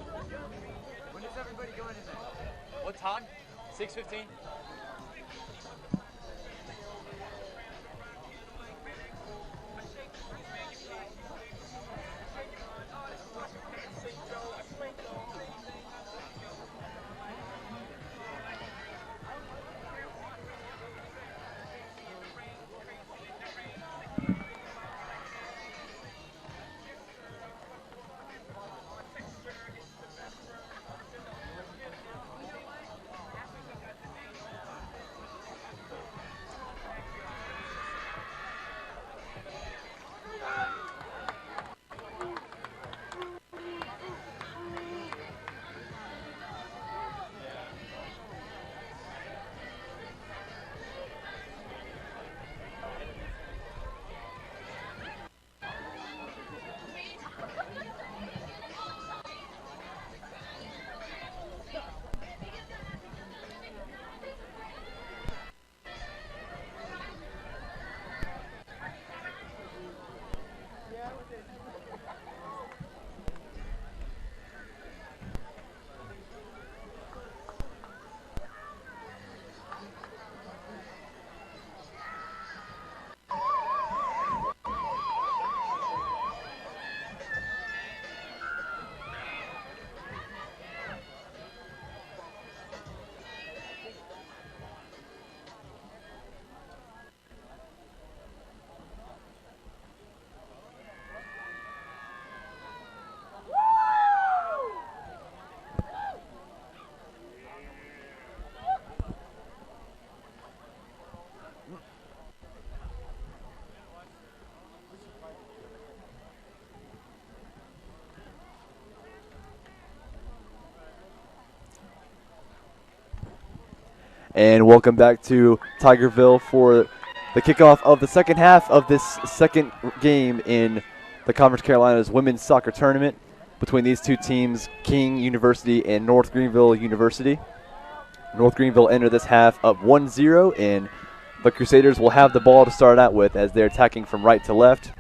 When is everybody going in there? What time? 6:15? And welcome back to Tigerville for the kickoff of the second half of this second game in the Conference Carolinas Women's Soccer Tournament between these two teams, King University and North Greenville University. North Greenville enter this half up 1-0, and the Crusaders will have the ball to start out with as they're attacking from right to left.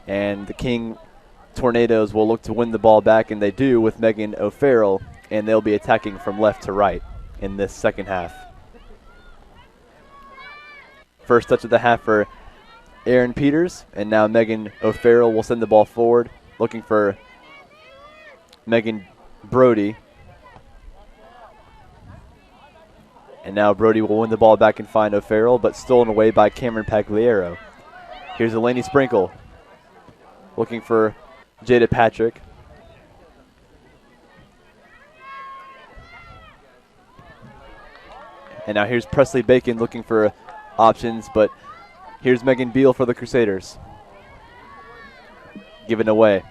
And the King Tornadoes will look to win the ball back, and they do with Megan O'Farrell, and they'll be attacking from left to right in this second half. First touch of the half for Aaron Peters, and now Megan O'Farrell will send the ball forward, looking for Megan Brody. And now Brody will win the ball back and find O'Farrell, but stolen away by Cameron Pagliaro. Here's Eleni Sprinkle, looking for Jada Patrick. And now here's Presley Bacon looking for options, but here's Megan Beal for the Crusaders. Given away.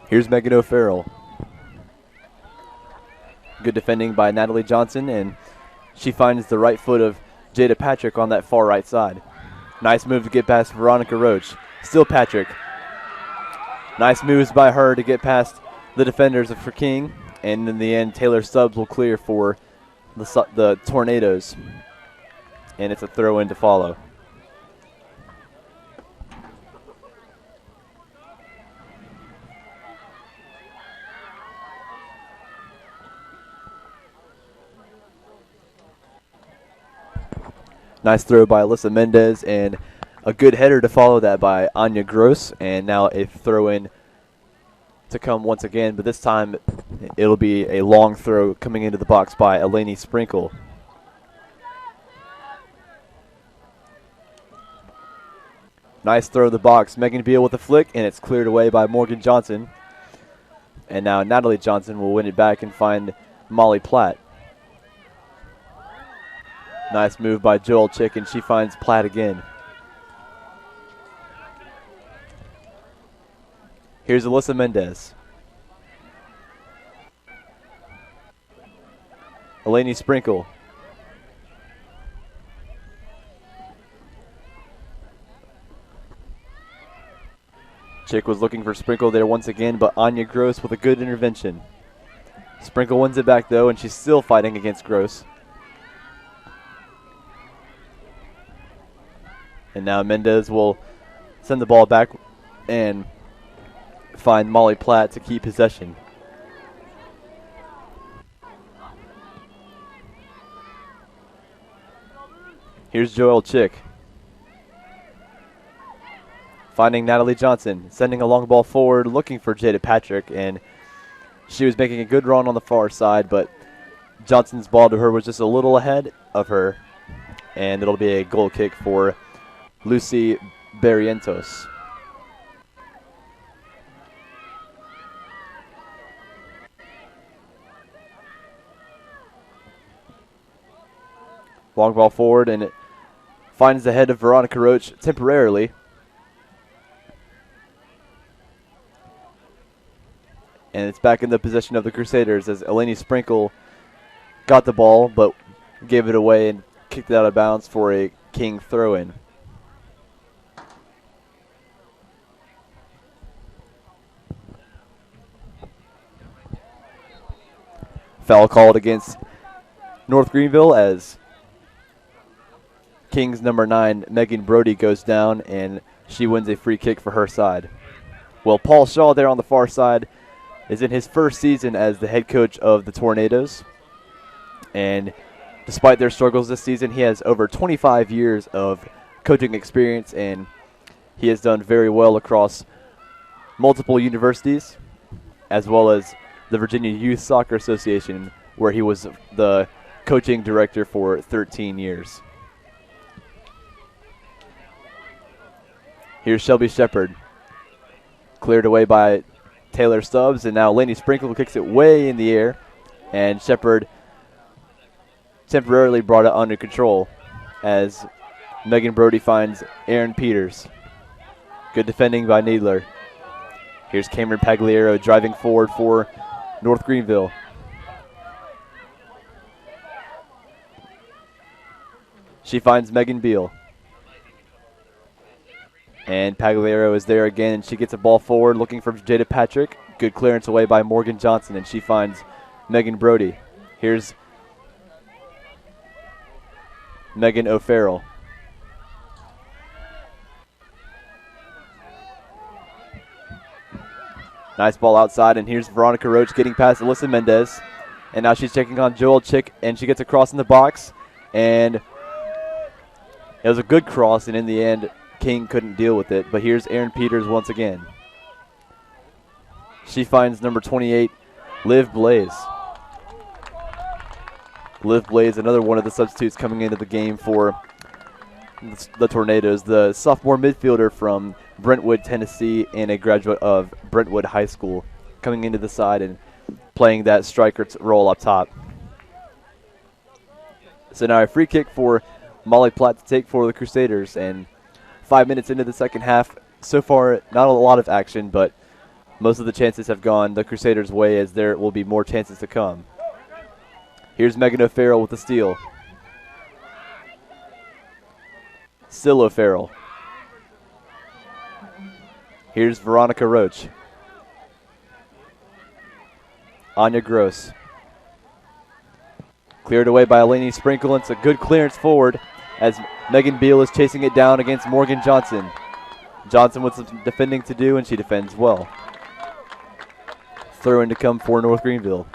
Here's Megan O'Farrell. Good defending by Natalie Johnson, and she finds the right foot of Jada Patrick on that far right side. Nice move to get past Veronica Roach. Still Patrick. Nice moves by her to get past the defenders for King, and in the end, Taylor Stubbs will clear for the Tornadoes, and it's a throw-in to follow. Nice throw by Alyssa Mendez, and a good header to follow that by Anya Gross, and now a throw-in to come once again, but this time it'll be a long throw coming into the box by Eleni Sprinkle. Nice throw to the box. Megan Beal with a flick, and it's cleared away by Morgan Johnson. And now Natalie Johnson will win it back and find Molly Platt. Nice move by Joel Chick, and she finds Platt again. Here's Alyssa Mendez. Eleni Sprinkle. Chick was looking for Sprinkle there once again, but Anya Gross with a good intervention. Sprinkle wins it back though, and she's still fighting against Gross. And now Mendez will send the ball back and find Molly Platt to keep possession. Here's Joel Chick. Finding Natalie Johnson, sending a long ball forward, looking for Jada Patrick, and she was making a good run on the far side, but Johnson's ball to her was just a little ahead of her, and it'll be a goal kick for Lucy Barrientos. Long ball forward, and it finds the head of Veronica Roach temporarily. And it's back in the possession of the Crusaders as Eleni Sprinkle got the ball but gave it away and kicked it out of bounds for a King throw-in. Foul called against North Greenville as King's number 9, Megan Brody, goes down, and she wins a free kick for her side. Well, Paul Shaw there on the far side is in his first season as the head coach of the Tornadoes. And despite their struggles this season, he has over 25 years of coaching experience, and he has done very well across multiple universities, as well as the Virginia Youth Soccer Association, where he was the coaching director for 13 years. Here's Shelby Shepard. Cleared away by Taylor Stubbs, and now Eleni Sprinkle kicks it way in the air, and Shepard temporarily brought it under control as Megan Brody finds Aaron Peters. Good defending by Needler. Here's Cameron Pagliaro driving forward for North Greenville. She finds Megan Beal. And Pagliaro is there again, and she gets a ball forward looking for Jada Patrick. Good clearance away by Morgan Johnson, and she finds Megan Brody. Here's Megan O'Farrell. Nice ball outside, and here's Veronica Roach getting past Alyssa Mendez. And now she's checking on Joel Chick, and she gets a cross in the box. And it was a good cross, and in the end, King couldn't deal with it. But here's Aaron Peters once again. She finds number 28, Liv Blaze. Liv Blaze, another one of the substitutes coming into the game for the Tornadoes, the sophomore midfielder from Brentwood, Tennessee, and a graduate of Brentwood High School, coming into the side and playing that striker role up top. So now a free kick for Molly Platt to take for the Crusaders, and 5 minutes into the second half, so far not a lot of action, but most of the chances have gone the Crusaders' way, as there will be more chances to come. Here's Megan O'Farrell with the steal. Still O'Farrell. Here's Veronica Roach. Anya Gross. Cleared away by Eleni Sprinkle. It's a good clearance forward as Megan Beal is chasing it down against Morgan Johnson. Johnson with some defending to do, and she defends well. Throw in to come for North Greenville.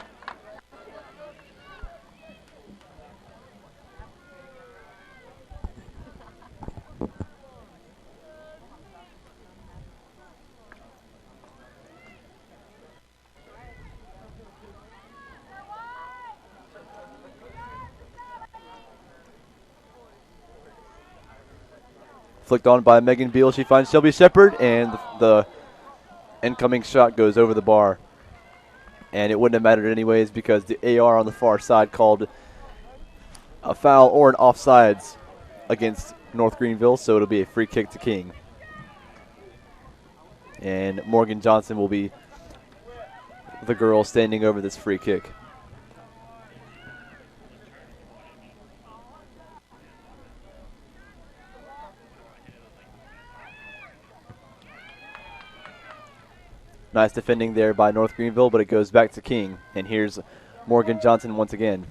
Flicked on by Megan Beal. She finds Shelby Shepard, and the incoming shot goes over the bar. And it wouldn't have mattered anyways because the AR on the far side called a foul or an offsides against North Greenville, so it'll be a free kick to King. And Morgan Johnson will be the girl standing over this free kick. Nice defending there by North Greenville, but it goes back to King. And here's Morgan Johnson once again.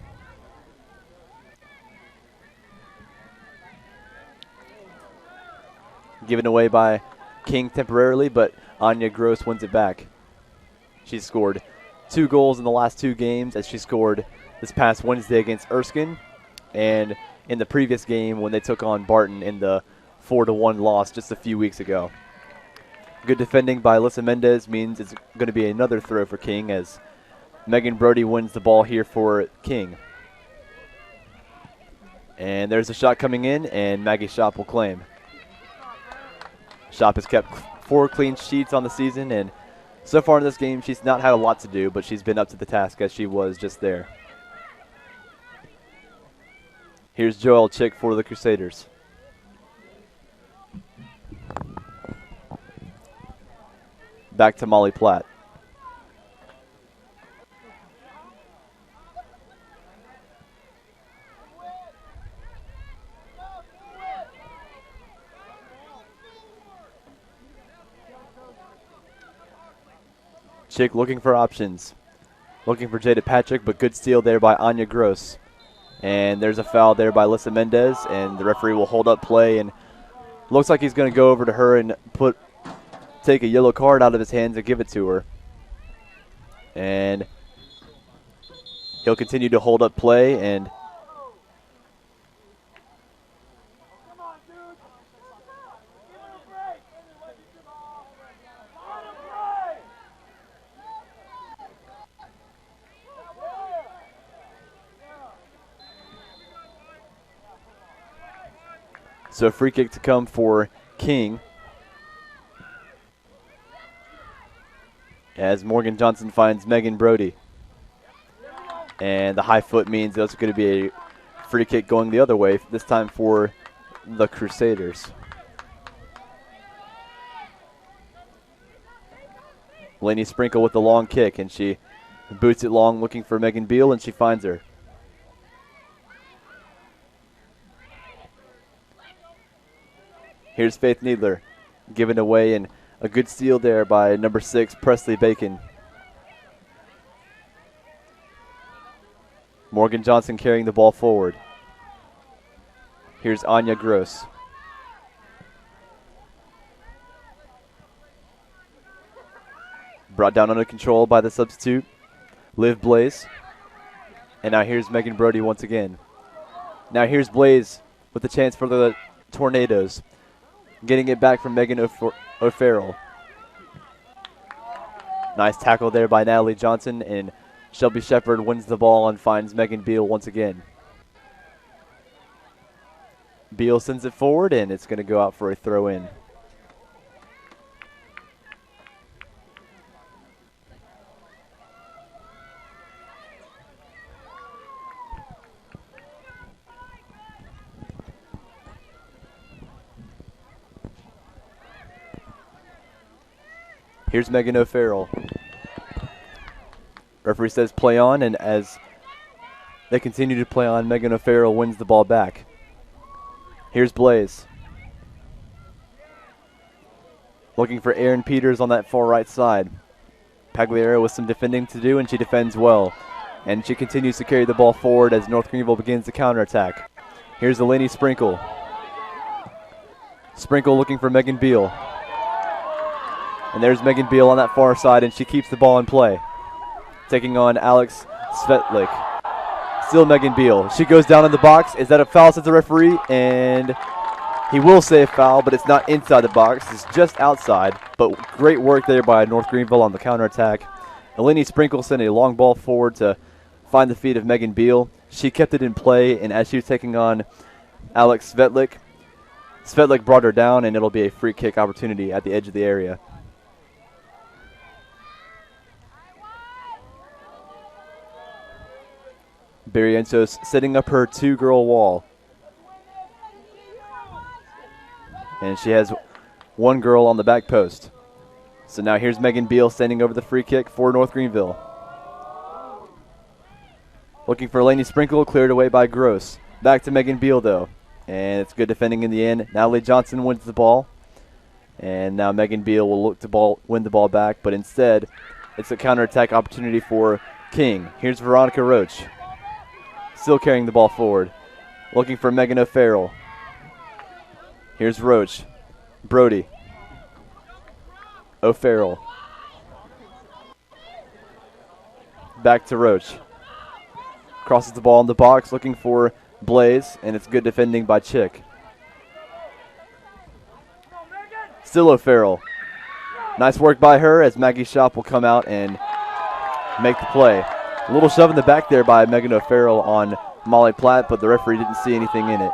Given away by King temporarily, but Anya Gross wins it back. She's scored 2 goals in the last 2 games, as she scored this past Wednesday against Erskine and in the previous game when they took on Barton in the 4-1 loss just a few weeks ago. Good defending by Alyssa Mendez means it's going to be another throw for King as Megan Brody wins the ball here for King. And there's a shot coming in, and Maggie Shop will claim. Shop has kept 4 clean sheets on the season, and so far in this game she's not had a lot to do, but she's been up to the task as she was just there. Here's Joel Chick for the Crusaders. Back to Molly Platt. Chick looking for options. Looking for Jada Patrick, but good steal there by Anya Gross. And there's a foul there by Alyssa Mendez, and the referee will hold up play, and looks like he's going to go over to her and take a yellow card out of his hands and give it to her. And he'll continue to hold up play, and so a free kick to come for King, as Morgan Johnson finds Megan Brody. And the high foot means that's going to be a Free kick going the other way, this time for the Crusaders. Lainey Sprinkle with the long kick, and she boots it long looking for Megan Beal, and she finds her. Here's Faith Needler given away, and a good steal there by number 6, Presley Bacon. Morgan Johnson carrying the ball forward. Here's Anya Gross. Brought down under control by the substitute, Liv Blaze. And now here's Megan Brody once again. Now here's Blaze with the chance for the Tornadoes. Getting it back from Megan O'Farrell. Nice tackle there by Natalie Johnson, and Shelby Shepard wins the ball and finds Megan Beal once again. Beal sends it forward, and it's going to go out for a throw-in. Here's Megan O'Farrell. Referee says play on, and as they continue to play on, Megan O'Farrell wins the ball back. Here's Blaze. Looking for Erin Peters on that far right side. Pagliaro with some defending to do, and she defends well. And she continues to carry the ball forward as North Greenville begins the counterattack. Here's Eleni Sprinkle. Sprinkle looking for Megan Beal. And there's Megan Beal on that far side, and she keeps the ball in play. Taking on Alex Svetlik. Still Megan Beal. She goes down in the box. Is that a foul, says the referee? And he will say a foul, but it's not inside the box. It's just outside. But great work there by North Greenville on the counterattack. Eleni Sprinkle sent a long ball forward to find the feet of Megan Beal. She kept it in play, and as she was taking on Alex Svetlik, Svetlik brought her down, and it'll be a free kick opportunity at the edge of the area. Barrientos setting up her 2-girl wall. And she has 1 girl on the back post. So now here's Megan Beal standing over the free kick for North Greenville. Looking for Lainey Sprinkle, cleared away by Gross. Back to Megan Beal though. And it's good defending in the end. Natalie Johnson wins the ball. And now Megan Beal will look to win the ball back, but instead it's a counterattack opportunity for King. Here's Veronica Roach. Still carrying the ball forward. Looking for Megan O'Farrell. Here's Roach. Brody. O'Farrell. Back to Roach. Crosses the ball in the box looking for Blaze, and it's good defending by Chick. Still O'Farrell. Nice work by her as Maggie Shop will come out and make the play. A little shove in the back there by Megan O'Farrell on Molly Platt, but the referee didn't see anything in it.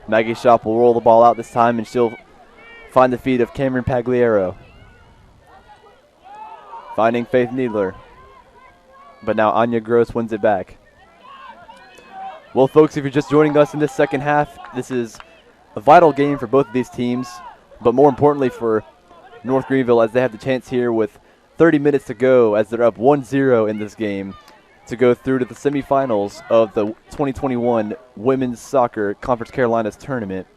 Maggie Shop will roll the ball out this time, and she'll find the feet of Cameron Pagliaro. Finding Faith Needler. But now Anya Gross wins it back. Well, folks, if you're just joining us in this second half, this is a vital game for both of these teams, but more importantly for North Greenville, as they have the chance here with 30 minutes to go as they're up 1-0 in this game to go through to the semifinals of the 2021 Women's Soccer Conference Carolinas Tournament.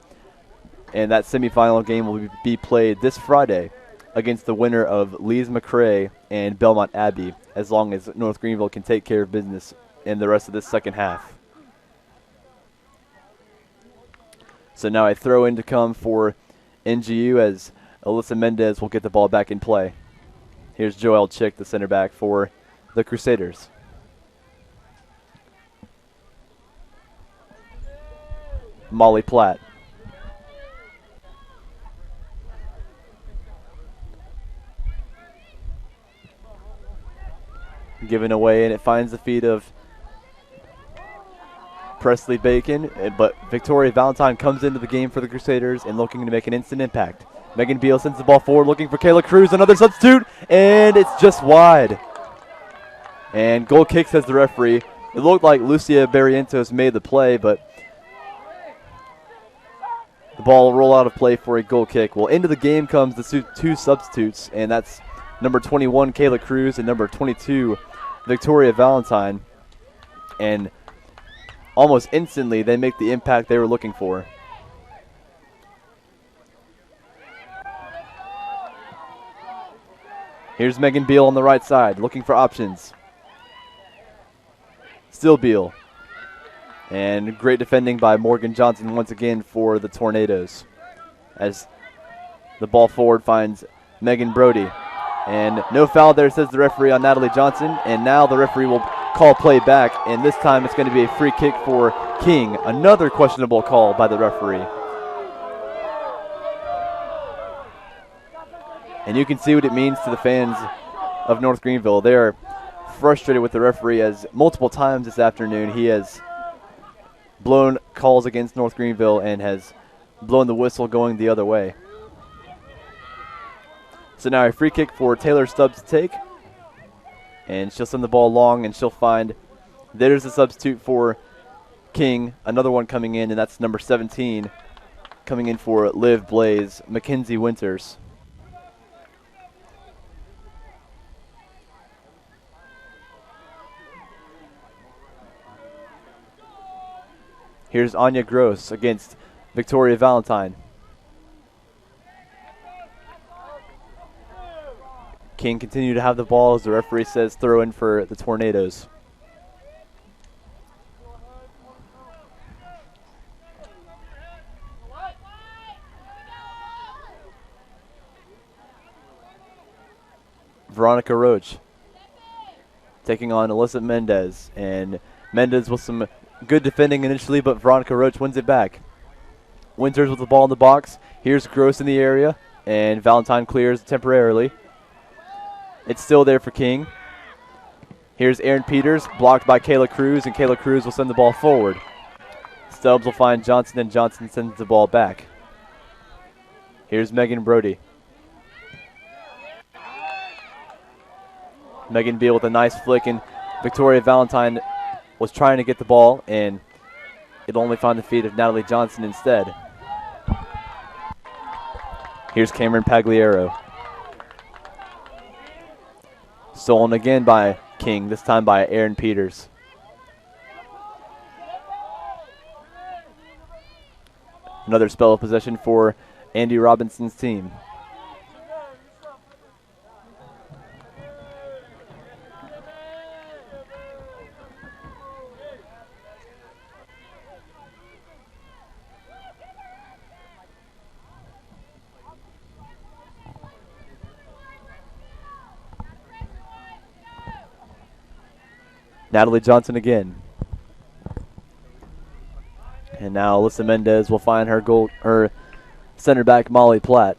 And that semifinal game will be played this Friday against the winner of Lees McRae and Belmont Abbey, as long as North Greenville can take care of business in the rest of this second half. So now a throw in to come for NGU as Alyssa Mendez will get the ball back in play. Here's Joelle Chick, the center back for the Crusaders. Molly Platt. Given away, and it finds the feet of Presley Bacon, but Victoria Valentine comes into the game for the Crusaders and looking to make an instant impact. Megan Beal sends the ball forward looking for Kayla Cruz, another substitute, and it's just wide. And goal kick, says the referee. It looked like Lucia Barrientos made the play, but the ball will roll out of play for a goal kick. Well, into the game comes the two substitutes, and that's number 21, Kayla Cruz, and number 22, Victoria Valentine. And almost instantly, they make the impact they were looking for. Here's Megan Beal on the right side, looking for options. Still Beal. And great defending by Morgan Johnson once again for the Tornadoes. As the ball forward finds Megan Brody. And no foul there, says the referee on Natalie Johnson. And now the referee will call play back. And this time it's going to be a free kick for King. Another questionable call by the referee. And you can see what it means to the fans of North Greenville. They are frustrated with the referee, as multiple times this afternoon he has blown calls against North Greenville and has blown the whistle going the other way. So now a free kick for Taylor Stubbs to take. And she'll send the ball long, and she'll find there's a substitute for King. Another one coming in, and that's number 17 coming in for Liv Blaze, Mackenzie Winters. Here's Anya Gross against Victoria Valentine. King continue to have the ball as the referee says throw in for the Tornadoes. Veronica Roach taking on Alyssa Mendez, and Mendez with some good defending initially, but Veronica Roach wins it back. Winters with the ball in the box. Here's Gross in the area, and Valentine clears temporarily. It's still there for King. Here's Aaron Peters, blocked by Kayla Cruz, and Kayla Cruz will send the ball forward. Stubbs will find Johnson, and Johnson sends the ball back. Here's Megan Brody. Megan Beal with a nice flick, and Victoria Valentine was trying to get the ball, and it only found the feet of Natalie Johnson instead. Here's Cameron Pagliaro. Stolen again by King, this time by Aaron Peters. Another spell of possession for Andy Robinson's team. Natalie Johnson again. And now Alyssa Mendez will find her center back Molly Platt.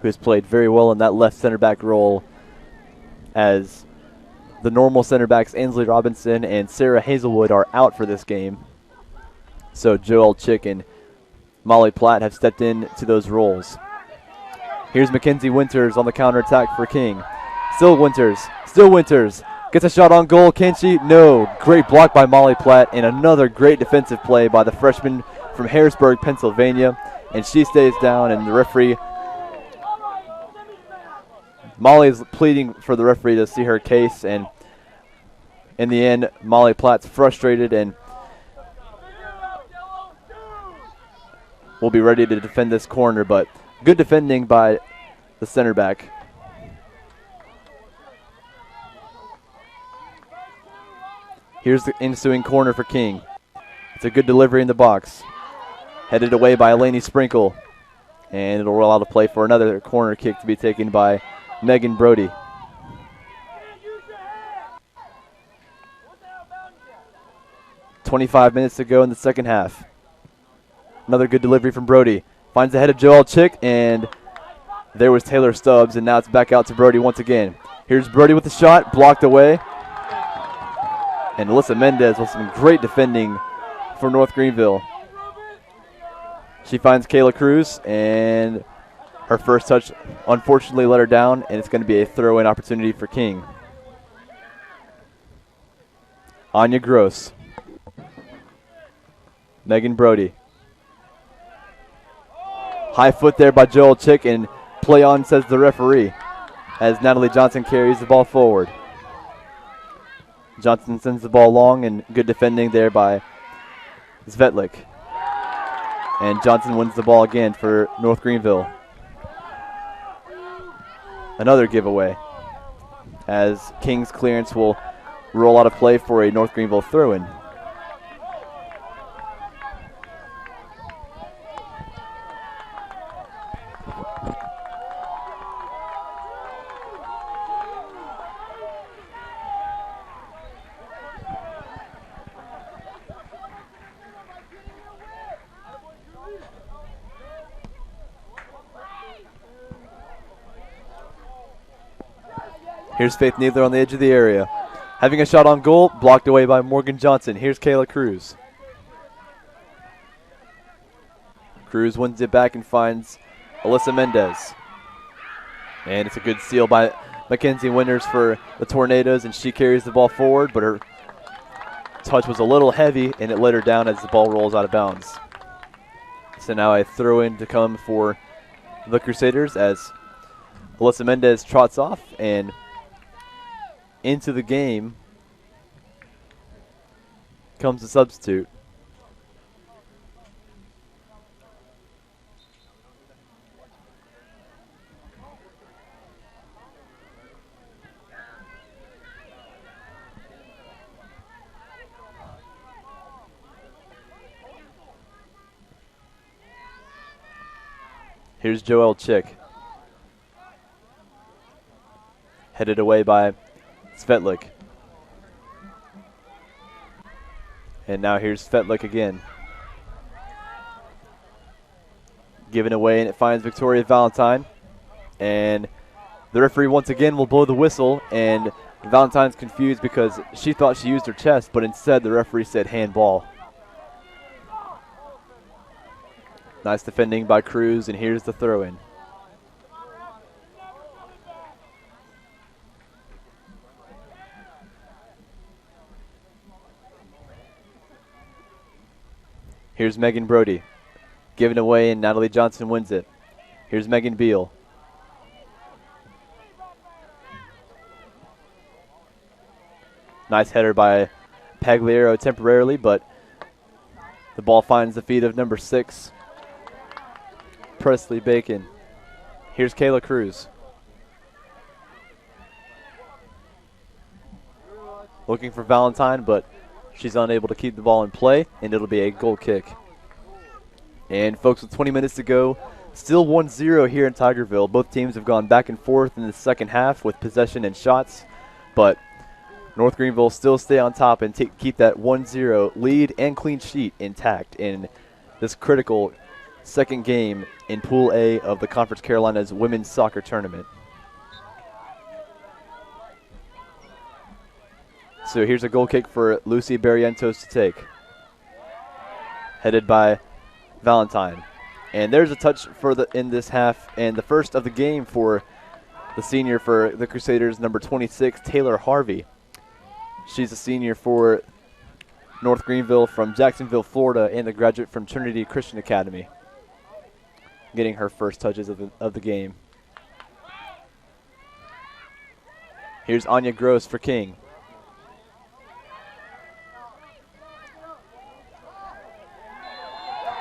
Who has played very well in that left center back role, as the normal center backs Ainsley Robinson and Sarah Hazelwood are out for this game. So Joelle Chick and Molly Platt have stepped into those roles. Here's Mackenzie Winters on the counterattack for King. Still Winters. Gets a shot on goal. Can she? No. Great block by Molly Platt, and another great defensive play by the freshman from Harrisburg, Pennsylvania. And she stays down, and the referee, Molly is pleading for the referee to see her case, and in the end, Molly Platt's frustrated and will be ready to defend this corner, but good defending by the center back. Here's the ensuing corner for King. It's a good delivery in the box. Headed away by Elaney Sprinkle. And it'll roll out of play for another corner kick to be taken by Megan Brody. .25 minutes to go in the second half. Another good delivery from Brody. Finds the head of Joelle Chick, and there was Taylor Stubbs, and now it's back out to Brody once again. Here's Brody with the shot, blocked away. And Alyssa Mendez with some great defending for North Greenville. She finds Kayla Cruz, and Her first touch unfortunately let her down, and it's going to be a throw-in opportunity for King. Anya Gross. Megan Brody. High foot there by Joel Chick, and play on, says the referee, as Natalie Johnson carries the ball forward. Johnson sends the ball long, and good defending there by Svetlik. And Johnson wins the ball again for North Greenville. Another giveaway, as King's clearance will roll out of play for a North Greenville throw-in. Here's Faith Needler on the edge of the area. Having a shot on goal, blocked away by Morgan Johnson. Here's Kayla Cruz. Cruz wins it back and finds Alyssa Mendez. And it's a good steal by Mackenzie Winters for the Tornadoes, and she carries the ball forward, but her touch was a little heavy, and it let her down as the ball rolls out of bounds. So now a throw-in to come for the Crusaders as Alyssa Mendez trots off, and into the game comes the substitute. Here's Joelle Chick. Headed away by Svetlik. And now here's Svetlik again. Given away, and it finds Victoria Valentine. And the referee once again will blow the whistle, and Valentine's confused because she thought she used her chest, but instead the referee said handball. Nice defending by Cruz, and here's the throw-in. Here's Megan Brody. Given away, and Natalie Johnson wins it. Here's Megan Beal. Nice header by Pagliaro temporarily, but the ball finds the feet of number 6, Presley Bacon. Here's Kayla Cruz. Looking for Valentine, but she's unable to keep the ball in play, and it'll be a goal kick. And folks, with 20 minutes to go, still 1-0 here in Tigerville. Both teams have gone back and forth in the second half with possession and shots, but North Greenville still stay on top and keep that 1-0 lead and clean sheet intact in this critical second game in Pool A of the Conference Carolinas Women's Soccer Tournament. So here's a goal kick for Lucy Barrientos to take. Headed by Valentine. And there's a touch for in this half, and the first of the game for the senior for the Crusaders, number 26, Taylor Harvey. She's a senior for North Greenville from Jacksonville, Florida, and a graduate from Trinity Christian Academy, getting her first touches of the game. Here's Anya Gross for King.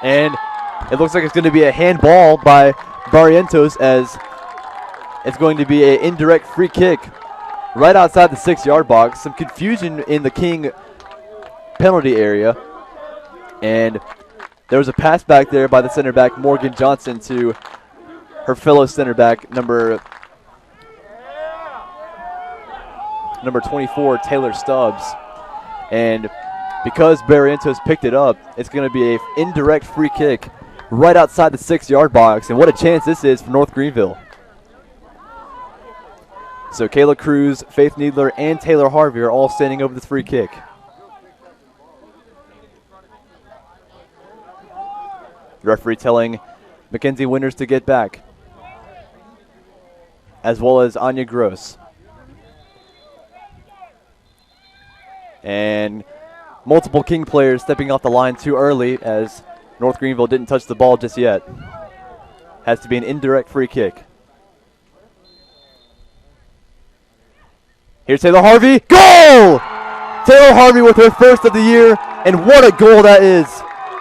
And it looks like it's going to be a handball by Barrientos, as it's going to be an indirect free kick right outside the 6-yard box. Some confusion in the King penalty area. And there was a pass back there by the center back, Morgan Johnson, to her fellow center back, number 24, Taylor Stubbs. And because Barrientos picked it up, it's going to be an indirect free kick right outside the 6-yard box. And what a chance this is for North Greenville. So Kayla Cruz, Faith Needler, and Taylor Harvey are all standing over this free kick. The referee telling Mackenzie Winters to get back. as well as Anya Gross. And multiple King players stepping off the line too early as North Greenville didn't touch the ball just yet. Has to be an indirect free kick. Here's Taylor Harvey. Goal! Taylor Harvey with her first of the year, and what a goal that is.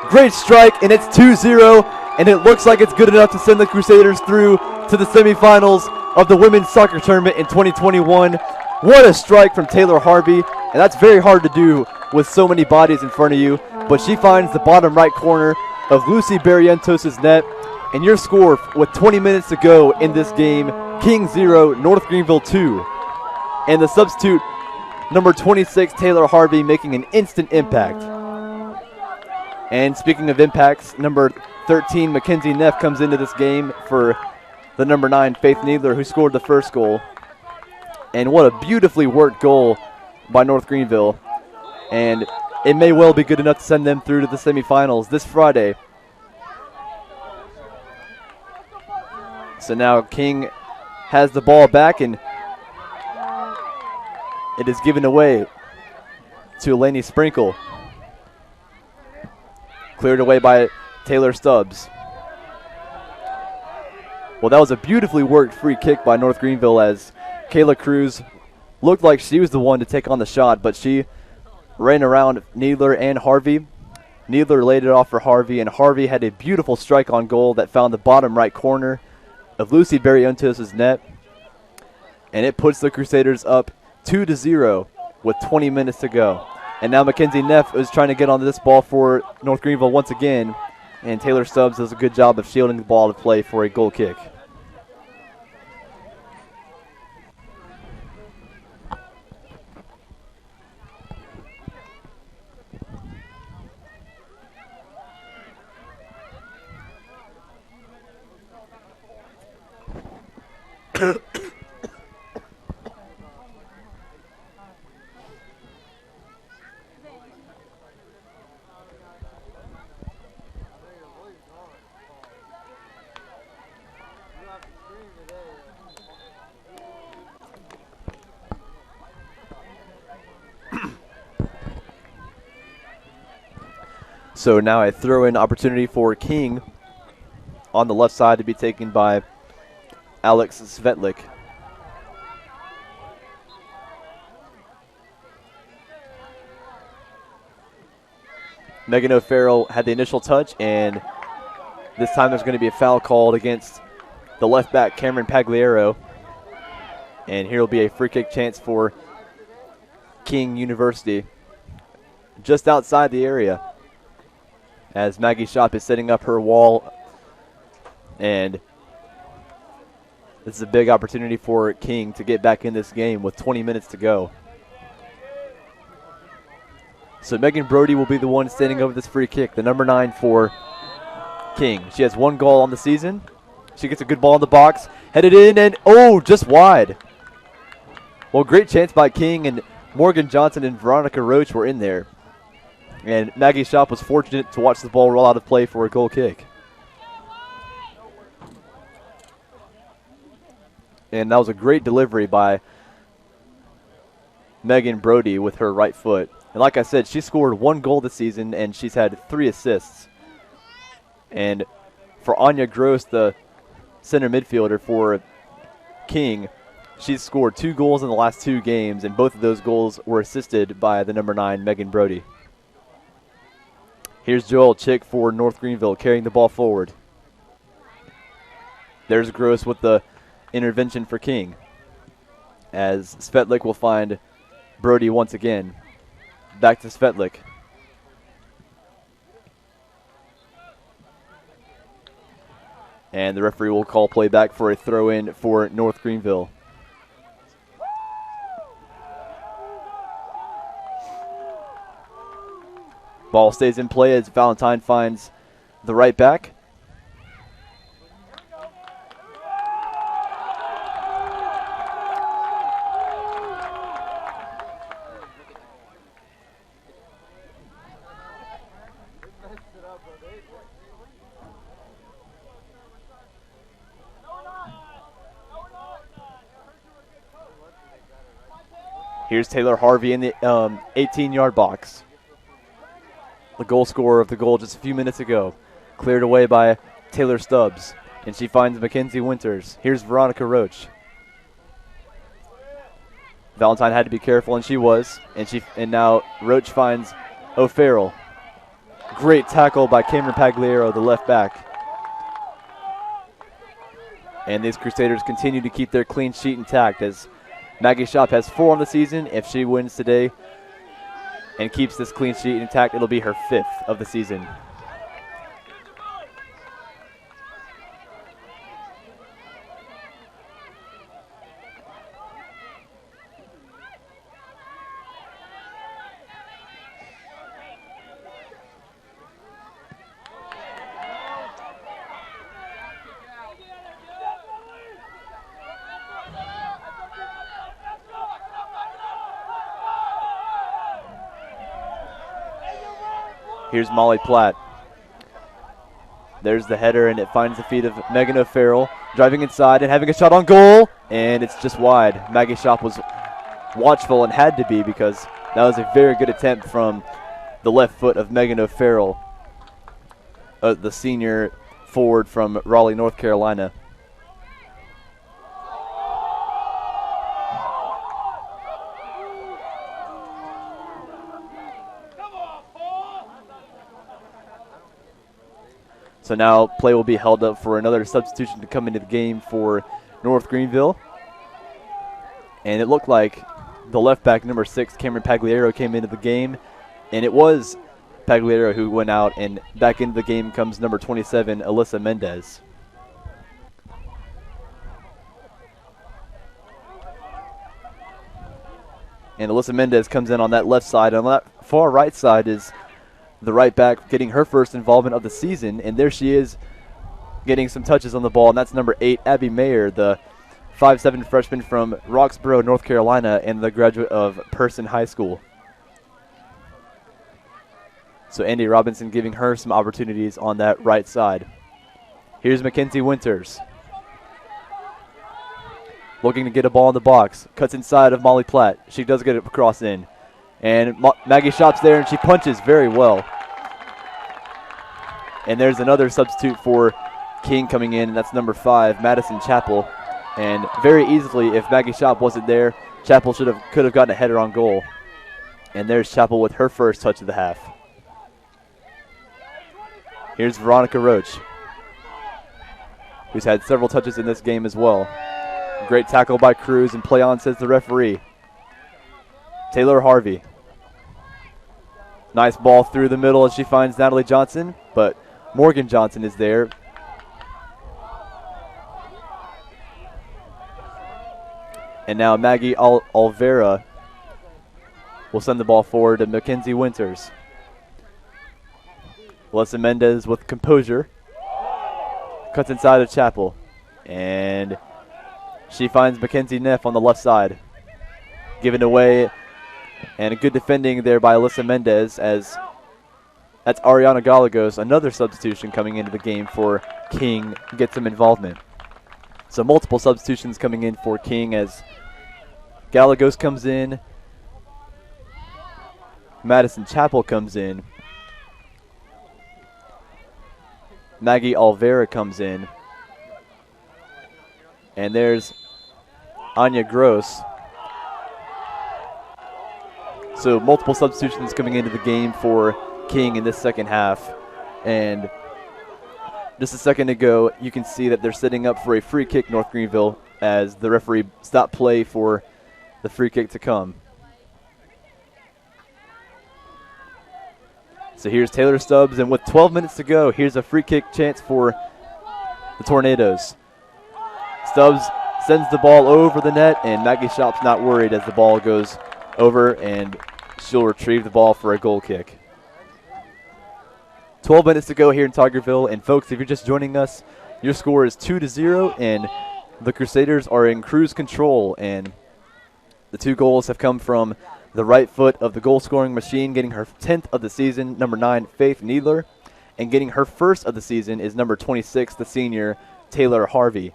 Great strike, and it's 2-0, and it looks like it's good enough to send the Crusaders through to the semifinals of the women's soccer tournament in 2021. What a strike from Taylor Harvey, and that's very hard to do with so many bodies in front of you, but she finds the bottom right corner of Lucy Barrientos' net, and your score with 20 minutes to go in this game, King 0, North Greenville 2. And the substitute, number 26, Taylor Harvey, making an instant impact. And speaking of impacts, number 13, Mackenzie Neff, comes into this game for the number 9, Faith Needler, who scored the first goal. And what a beautifully worked goal by North Greenville. And it may well be good enough to send them through to the semifinals this Friday. So now King has the ball back, and it is given away to Elaney Sprinkle. Cleared away by Taylor Stubbs. Well, that was a beautifully worked free kick by North Greenville as Kayla Cruz looked like she was the one to take on the shot, but she ran around Needler and Harvey. Needler laid it off for Harvey, and Harvey had a beautiful strike on goal that found the bottom right corner of Lucy Barrientos' net. And it puts the Crusaders up 2-0 with 20 minutes to go. And now Mackenzie Neff is trying to get onto this ball for North Greenville once again. And Taylor Stubbs does a good job of shielding the ball to play for a goal kick. So now a throw-in opportunity for King on the left side to be taken by Alex Svetlik. Megan O'Farrell had the initial touch, and this time there's going to be a foul called against the left back, Cameron Pagliaro. And here will be a free kick chance for King University just outside the area, as Maggie Shop is setting up her wall. And this is a big opportunity for King to get back in this game with 20 minutes to go. So Megan Brody will be the one standing over this free kick, the number 9 for King. She has 1 goal on the season. She gets a good ball in the box, headed in, and oh, just wide. Well, great chance by King, and Morgan Johnson and Veronica Roach were in there. And Maggie Shop was fortunate to watch the ball roll out of play for a goal kick. And that was a great delivery by Megan Brody with her right foot. And like I said, she scored 1 goal this season, and she's had 3 assists. And for Anya Gross, the center midfielder for King, she's scored 2 goals in the last 2 games, and both of those goals were assisted by the number 9, Megan Brody. Here's Joel Chick for North Greenville carrying the ball forward. There's Gross with the intervention for King, as Svetlik will find Brody once again. Back to Svetlik. And the referee will call play back for a throw-in for North Greenville. Ball stays in play as Valentine finds the right back. Here's Taylor Harvey in the 18-yard box. The goal scorer of the goal just a few minutes ago. Cleared away by Taylor Stubbs. And she finds Mackenzie Winters. Here's Veronica Roach. Valentine had to be careful, and she was. And now Roach finds O'Farrell. Great tackle by Cameron Pagliaro, the left back. And these Crusaders continue to keep their clean sheet intact as Maggie Shop has 4 on the season. If she wins today and keeps this clean sheet intact, it'll be her 5th of the season. Here's Molly Platt. There's the header, and it finds the feet of Megan O'Farrell, driving inside and having a shot on goal, and it's just wide. Maggie Shop was watchful and had to be, because that was a very good attempt from the left foot of Megan O'Farrell, the senior forward from Raleigh, North Carolina. So now play will be held up for another substitution to come into the game for North Greenville. And it looked like the left back, number 6, Cameron Pagliaro, came into the game. And it was Pagliaro who went out, and back into the game comes number 27, Alyssa Mendez. And Alyssa Mendez comes in on that left side. On that far right side is the right back getting her first involvement of the season, and there she is getting some touches on the ball, and that's number 8, Abby Mayer, the 5'7" freshman from Roxborough, North Carolina, and the graduate of Person High School. So Andy Robinson giving her some opportunities on that right side. Here's Mackenzie Winters. Looking to get a ball in the box. Cuts inside of Molly Platt. She does get it across in. And Maggie Shop's there, and she punches very well. And there's another substitute for King coming in, and that's number 5, Madison Chappell. And very easily, if Maggie Shop wasn't there, Chappell could have gotten a header on goal. And there's Chappell with her first touch of the half. Here's Veronica Roach, who's had several touches in this game as well. Great tackle by Cruz, and play on, says the referee. Taylor Harvey. Nice ball through the middle as she finds Natalie Johnson, but Morgan Johnson is there. And now Maggie Alvera will send the ball forward to Mackenzie Winters. Alyssa Mendez with composure. Cuts inside of Chappell. And she finds Mackenzie Neff on the left side. Given away. And a good defending there by Alyssa Mendez, as that's Ariana Gallegos, another substitution coming into the game for King, gets some involvement. So multiple substitutions coming in for King as Gallegos comes in, Madison Chappell comes in, Maggie Alvera comes in, and there's Anya Gross. So multiple substitutions coming into the game for King in this second half. And just a second ago, you can see that they're setting up for a free kick, North Greenville, as the referee stopped play for the free kick to come. So here's Taylor Stubbs, and with 12 minutes to go, here's a free kick chance for the Tornadoes. Stubbs sends the ball over the net, and Maggie Shop's not worried as the ball goes over, and she'll retrieve the ball for a goal kick. 12 minutes to go here in Tigerville, and folks, if you're just joining us, your score is 2-0, and the Crusaders are in cruise control, and the 2 goals have come from the right foot of the goal-scoring machine, getting her 10th of the season, number 9, Faith Needler, and getting her first of the season is number 26, the senior, Taylor Harvey,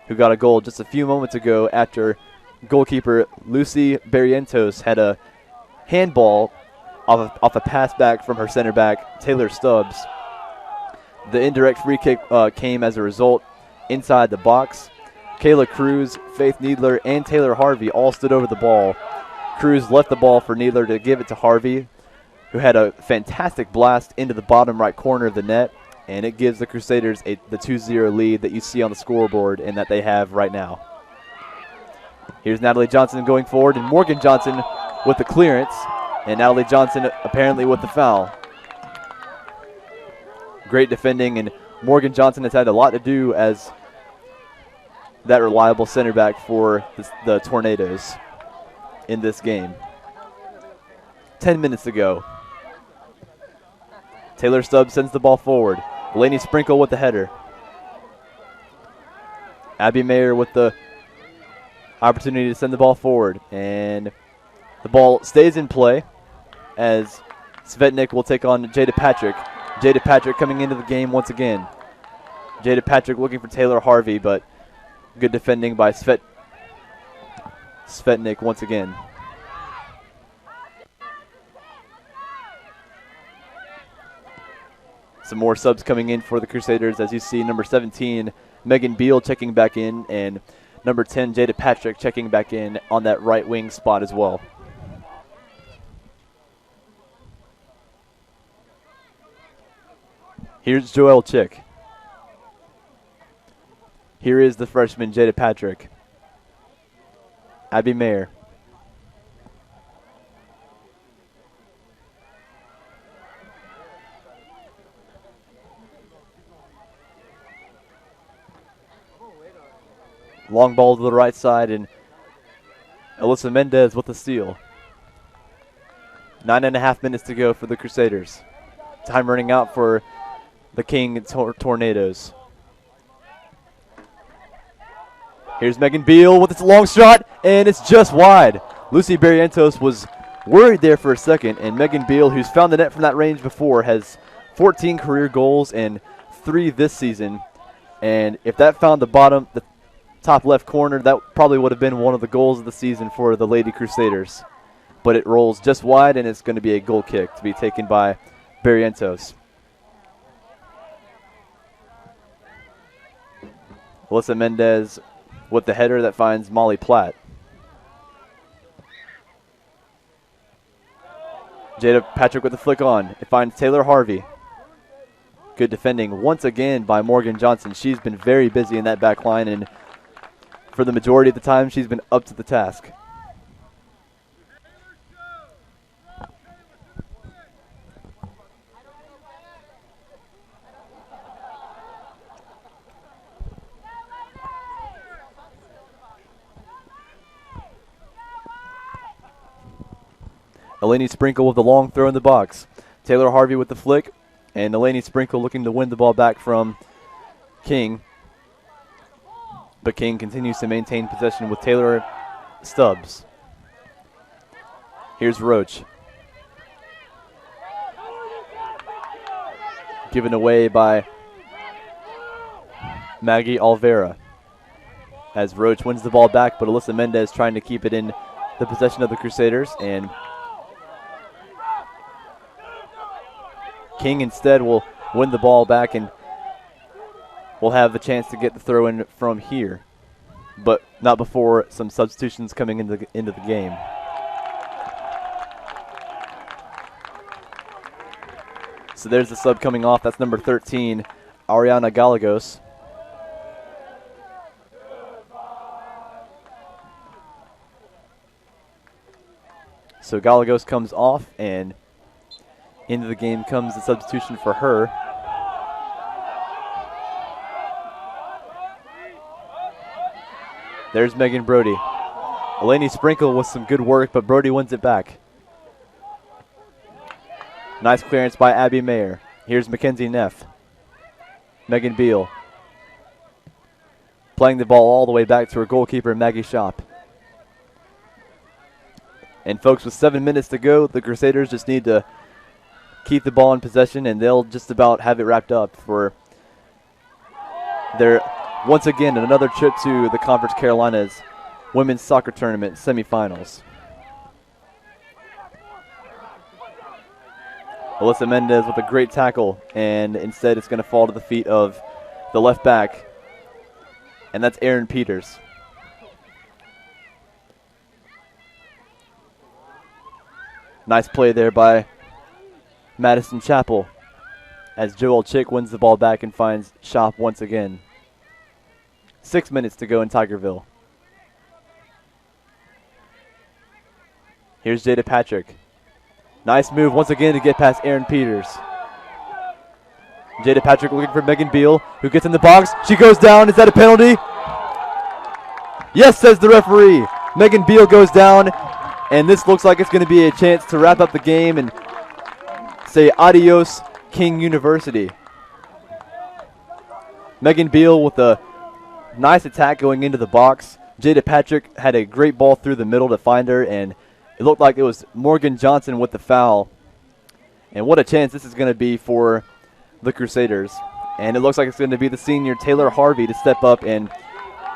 who got a goal just a few moments ago after goalkeeper Lucy Barrientos had a handball off a pass back from her center back, Taylor Stubbs. The indirect free kick came as a result inside the box. Kayla Cruz, Faith Needler, and Taylor Harvey all stood over the ball. Cruz left the ball for Needler to give it to Harvey, who had a fantastic blast into the bottom right corner of the net, and it gives the Crusaders the 2-0 lead that you see on the scoreboard and that they have right now. Here's Natalie Johnson going forward, and Morgan Johnson with the clearance, and Natalie Johnson apparently with the foul. Great defending, and Morgan Johnson has had a lot to do as that reliable center back for the Tornadoes in this game. 10 minutes to go. Taylor Stubbs sends the ball forward. Laney Sprinkle with the header. Abby Mayer with the opportunity to send the ball forward. And the ball stays in play as Svetnik will take on Jada Patrick. Jada Patrick coming into the game once again. Jada Patrick looking for Taylor Harvey, but good defending by Svetnik once again. Some more subs coming in for the Crusaders, as you see number 17, Megan Beal checking back in, and number 10, Jada Patrick checking back in on that right wing spot as well. Here's Joelle Chick. Here is the freshman, Jada Patrick. Abby Mayer. Long ball to the right side, and Alyssa Mendez with the steal. 9.5 minutes to go for the Crusaders. Time running out for the King Tornadoes. Here's Megan Beal with its long shot, and it's just wide. Lucy Barrientos was worried there for a second, and Megan Beal, who's found the net from that range before, has 14 career goals and 3 this season. And if that found the top left corner, that probably would have been one of the goals of the season for the Lady Crusaders. But it rolls just wide, and it's going to be a goal kick to be taken by Barrientos. Alyssa Mendez with the header that finds Molly Platt. Jada Patrick with the flick on. It finds Taylor Harvey. Good defending once again by Morgan Johnson. She's been very busy in that back line, and for the majority of the time, she's been up to the task. Eleni Sprinkle with the long throw in the box. Taylor Harvey with the flick, and Eleni Sprinkle looking to win the ball back from King. But King continues to maintain possession with Taylor Stubbs. Here's Roach. Given away by Maggie Alvera. As Roach wins the ball back, but Alyssa Mendez trying to keep it in the possession of the Crusaders, and King instead will win the ball back, and will have the chance to get the throw in from here, but not before some substitutions coming into the game. So there's the sub coming off. That's number 13, Ariana Galagos. So Galagos comes off, and into the game comes the substitution for her. There's Megan Brody. Eleni Sprinkle with some good work, but Brody wins it back. Nice clearance by Abby Mayer. Here's Mackenzie Neff. Megan Beal. Playing the ball all the way back to her goalkeeper, Maggie Shop. And folks, with 7 minutes to go, the Crusaders just need to keep the ball in possession, and they'll just about have it wrapped up for their, once again, another trip to the Conference Carolinas women's soccer tournament semifinals. Alyssa Mendez with a great tackle, and instead it's going to fall to the feet of the left back, and that's Aaron Peters. Nice play there by Madison Chappell as Joel Chick wins the ball back and finds Shop once again. 6 minutes to go in Tigerville. Here's Jada Patrick. Nice move once again to get past Aaron Peters. Jada Patrick looking for Megan Beal, who gets in the box. She goes down. Is that a penalty? Yes, says the referee. Megan Beal goes down, and this looks like it's going to be a chance to wrap up the game and say adios, King University. Megan Beal with a nice attack going into the box. Jada Patrick had a great ball through the middle to find her, and it looked like it was Morgan Johnson with the foul. And what a chance this is going to be for the Crusaders. And it looks like it's going to be the senior Taylor Harvey to step up and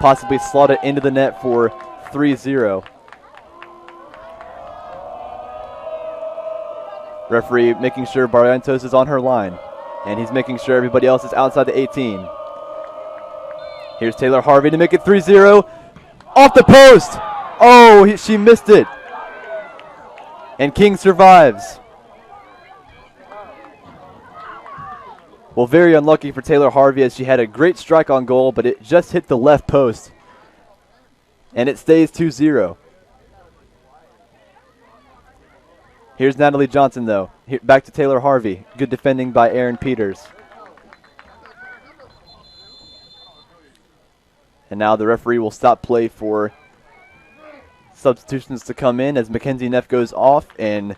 possibly slot it into the net for 3-0. Referee making sure Barrientos is on her line, and he's making sure everybody else is outside the 18. Here's Taylor Harvey to make it 3-0. Off the post! Oh, she missed it. And King survives. Well, very unlucky for Taylor Harvey as she had a great strike on goal, but it just hit the left post. And it stays 2-0. Here's Natalie Johnson, though. Back to Taylor Harvey. Good defending by Aaron Peters. And now the referee will stop play for substitutions to come in as Mackenzie Neff goes off and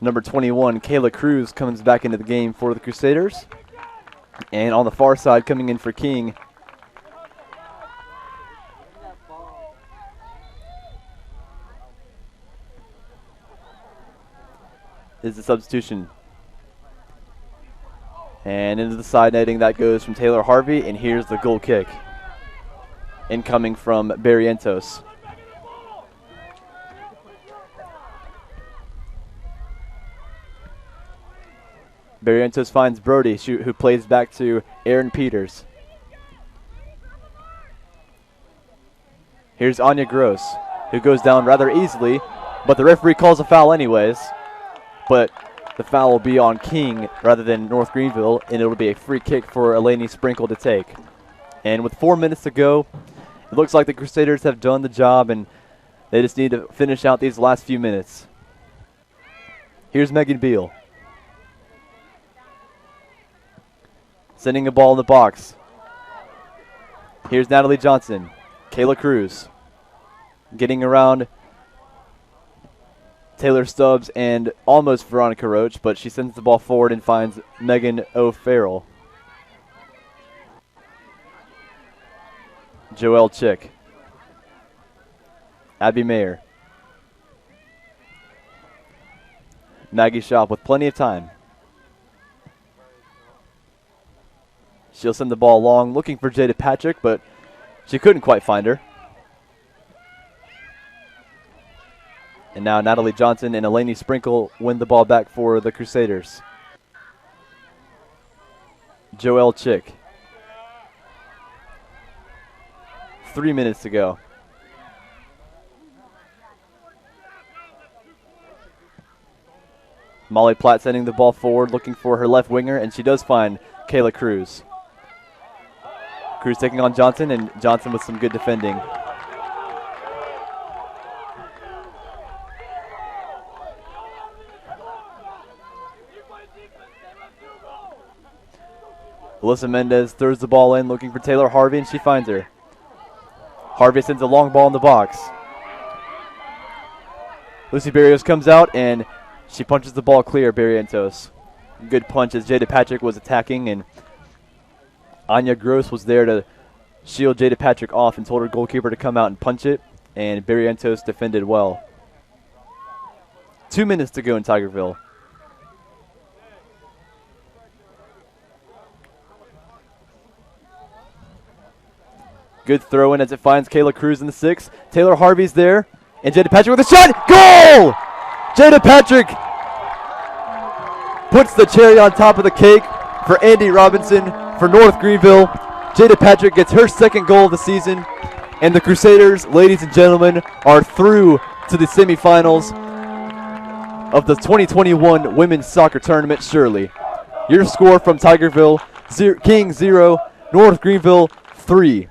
number 21, Kayla Cruz, comes back into the game for the Crusaders. And on the far side, coming in for King, is the substitution. And into the side netting, that goes from Taylor Harvey, and here's the goal kick. Incoming from Barrientos. Barrientos finds Brody, who plays back to Aaron Peters. Here's Anya Gross, who goes down rather easily, but the referee calls a foul anyways. But the foul will be on King rather than North Greenville, and it'll be a free kick for Eleni Sprinkle to take. And with 4 minutes to go, it looks like the Crusaders have done the job, and they just need to finish out these last few minutes. Here's Megan Beal. Sending a ball in the box. Here's Natalie Johnson. Kayla Cruz. Getting around Taylor Stubbs and almost Veronica Roach, but she sends the ball forward and finds Megan O'Farrell. Joelle Chick. Abby Mayer. Maggie Shop with plenty of time. She'll send the ball long, looking for Jada Patrick, but she couldn't quite find her. And now Natalie Johnson and Eleni Sprinkle win the ball back for the Crusaders. Joelle Chick. 3 minutes to go. Molly Platt sending the ball forward, looking for her left winger, and she does find Kayla Cruz. Cruz taking on Johnson, and Johnson with some good defending. Alyssa Mendez throws the ball in, looking for Taylor Harvey, and she finds her. Harvey sends a long ball in the box. Lucy Barrios comes out, and she punches the ball clear, Barrientos. Good punch as Jada Patrick was attacking, and Anya Gross was there to shield Jada Patrick off and told her goalkeeper to come out and punch it, and Barrientos defended well. 2 minutes to go in Tigerville. Good throw in as it finds Kayla Cruz in the 6. Taylor Harvey's there. And Jada Patrick with a shot. Goal! Jada Patrick puts the cherry on top of the cake for Andy Robinson for North Greenville. Jada Patrick gets her second goal of the season. And the Crusaders, ladies and gentlemen, are through to the semifinals of the 2021 Women's Soccer Tournament, Shirley. Your score from Tigerville, King 0, North Greenville 3.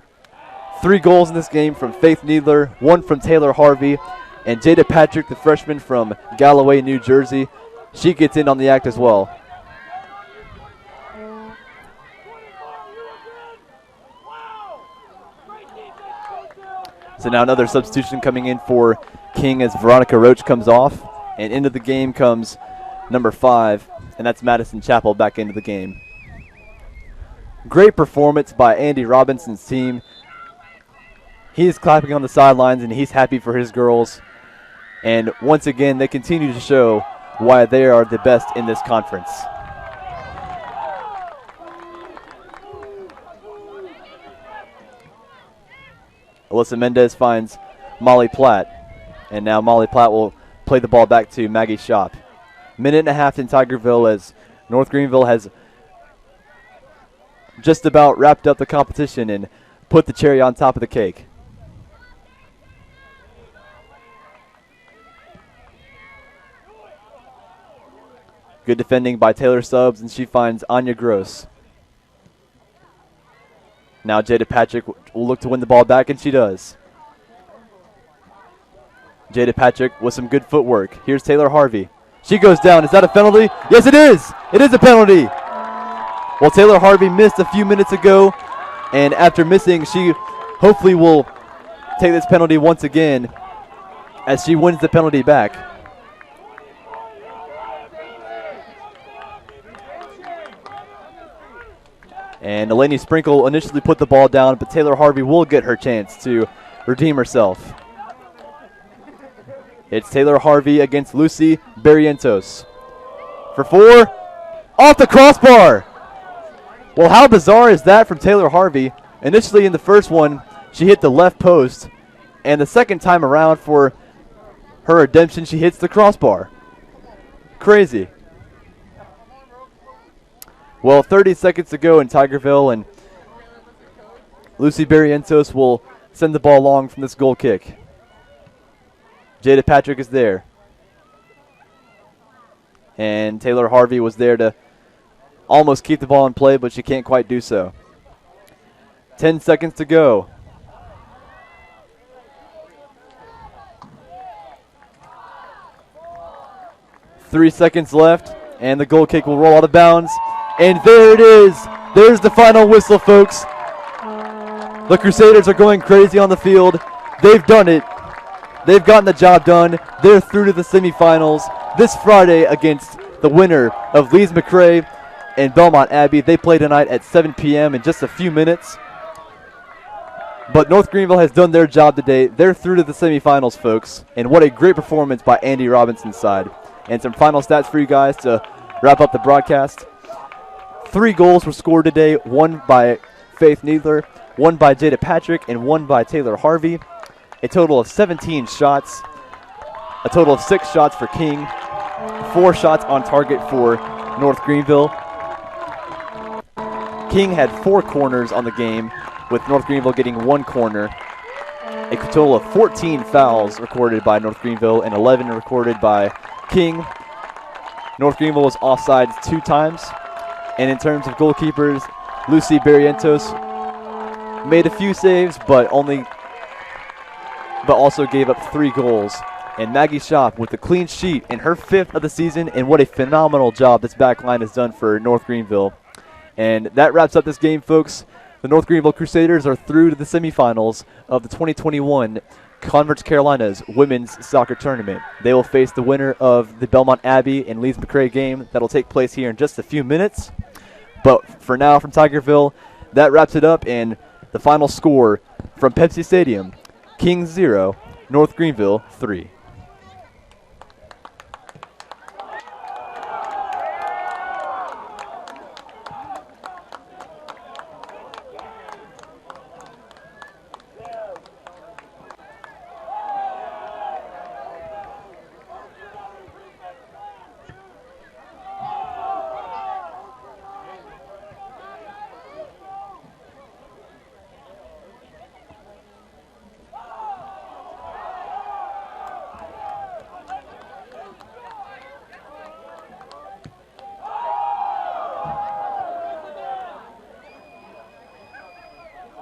3 goals in this game from Faith Needler, 1 from Taylor Harvey, and Jada Patrick, the freshman from Galloway, New Jersey. She gets in on the act as well. So now another substitution coming in for King as Veronica Roach comes off. And into the game comes number 5, and that's Madison Chappell back into the game. Great performance by Andy Robinson's team. He's clapping on the sidelines, and he's happy for his girls. And once again, they continue to show why they are the best in this conference. Alyssa Mendez finds Molly Platt, and now Molly Platt will play the ball back to Maggie Shop. Minute and a half in Tigerville as North Greenville has just about wrapped up the competition and put the cherry on top of the cake. Good defending by Taylor Stubbs, and she finds Anya Gross. Now Jada Patrick will look to win the ball back, and she does. Jada Patrick with some good footwork. Here's Taylor Harvey. She goes down. Is that a penalty? Yes, it is. It is a penalty. Well, Taylor Harvey missed a few minutes ago, and after missing, she hopefully will take this penalty once again as she wins the penalty back. And Eleni Sprinkle initially put the ball down, but Taylor Harvey will get her chance to redeem herself. It's Taylor Harvey against Lucy Barrientos. For 4, off the crossbar. Well, how bizarre is that from Taylor Harvey? Initially in the first one, she hit the left post, and the second time around for her redemption, she hits the crossbar. Crazy. Well, 30 seconds to go in Tigerville, and Lucy Barrientos will send the ball long from this goal kick. Jada Patrick is there. And Taylor Harvey was there to almost keep the ball in play, but she can't quite do so. 10 seconds to go. Three seconds left, and the goal kick will roll out of bounds. And there it is. There's the final whistle, folks. The Crusaders are going crazy on the field. They've done it. They've gotten the job done. They're through to the semifinals this Friday against the winner of Lees McRae and Belmont Abbey. They play tonight at 7 p.m. in just a few minutes. But North Greenville has done their job today. They're through to the semifinals, folks. And what a great performance by Andy Robinson's side. And some final stats for you guys to wrap up the broadcast. 3 goals were scored today, 1 by Faith Needler, 1 by Jada Patrick, and 1 by Taylor Harvey. A total of 17 shots, a total of 6 shots for King, 4 shots on target for North Greenville. King had 4 corners on the game, with North Greenville getting 1 corner. A total of 14 fouls recorded by North Greenville and 11 recorded by King. North Greenville was offsides 2 times. And in terms of goalkeepers, Lucy Barrientos made a few saves, but also gave up 3 goals. And Maggie Shop with a clean sheet in her 5th of the season, and what a phenomenal job this back line has done for North Greenville. And that wraps up this game, folks. The North Greenville Crusaders are through to the semifinals of the 2021 Conference Carolinas Women's Soccer Tournament. They will face the winner of the Belmont Abbey and Lees McRae game that will take place here in just a few minutes. But for now, from Tigerville, that wraps it up, and the final score from Pepsi Stadium, King 0, North Greenville 3.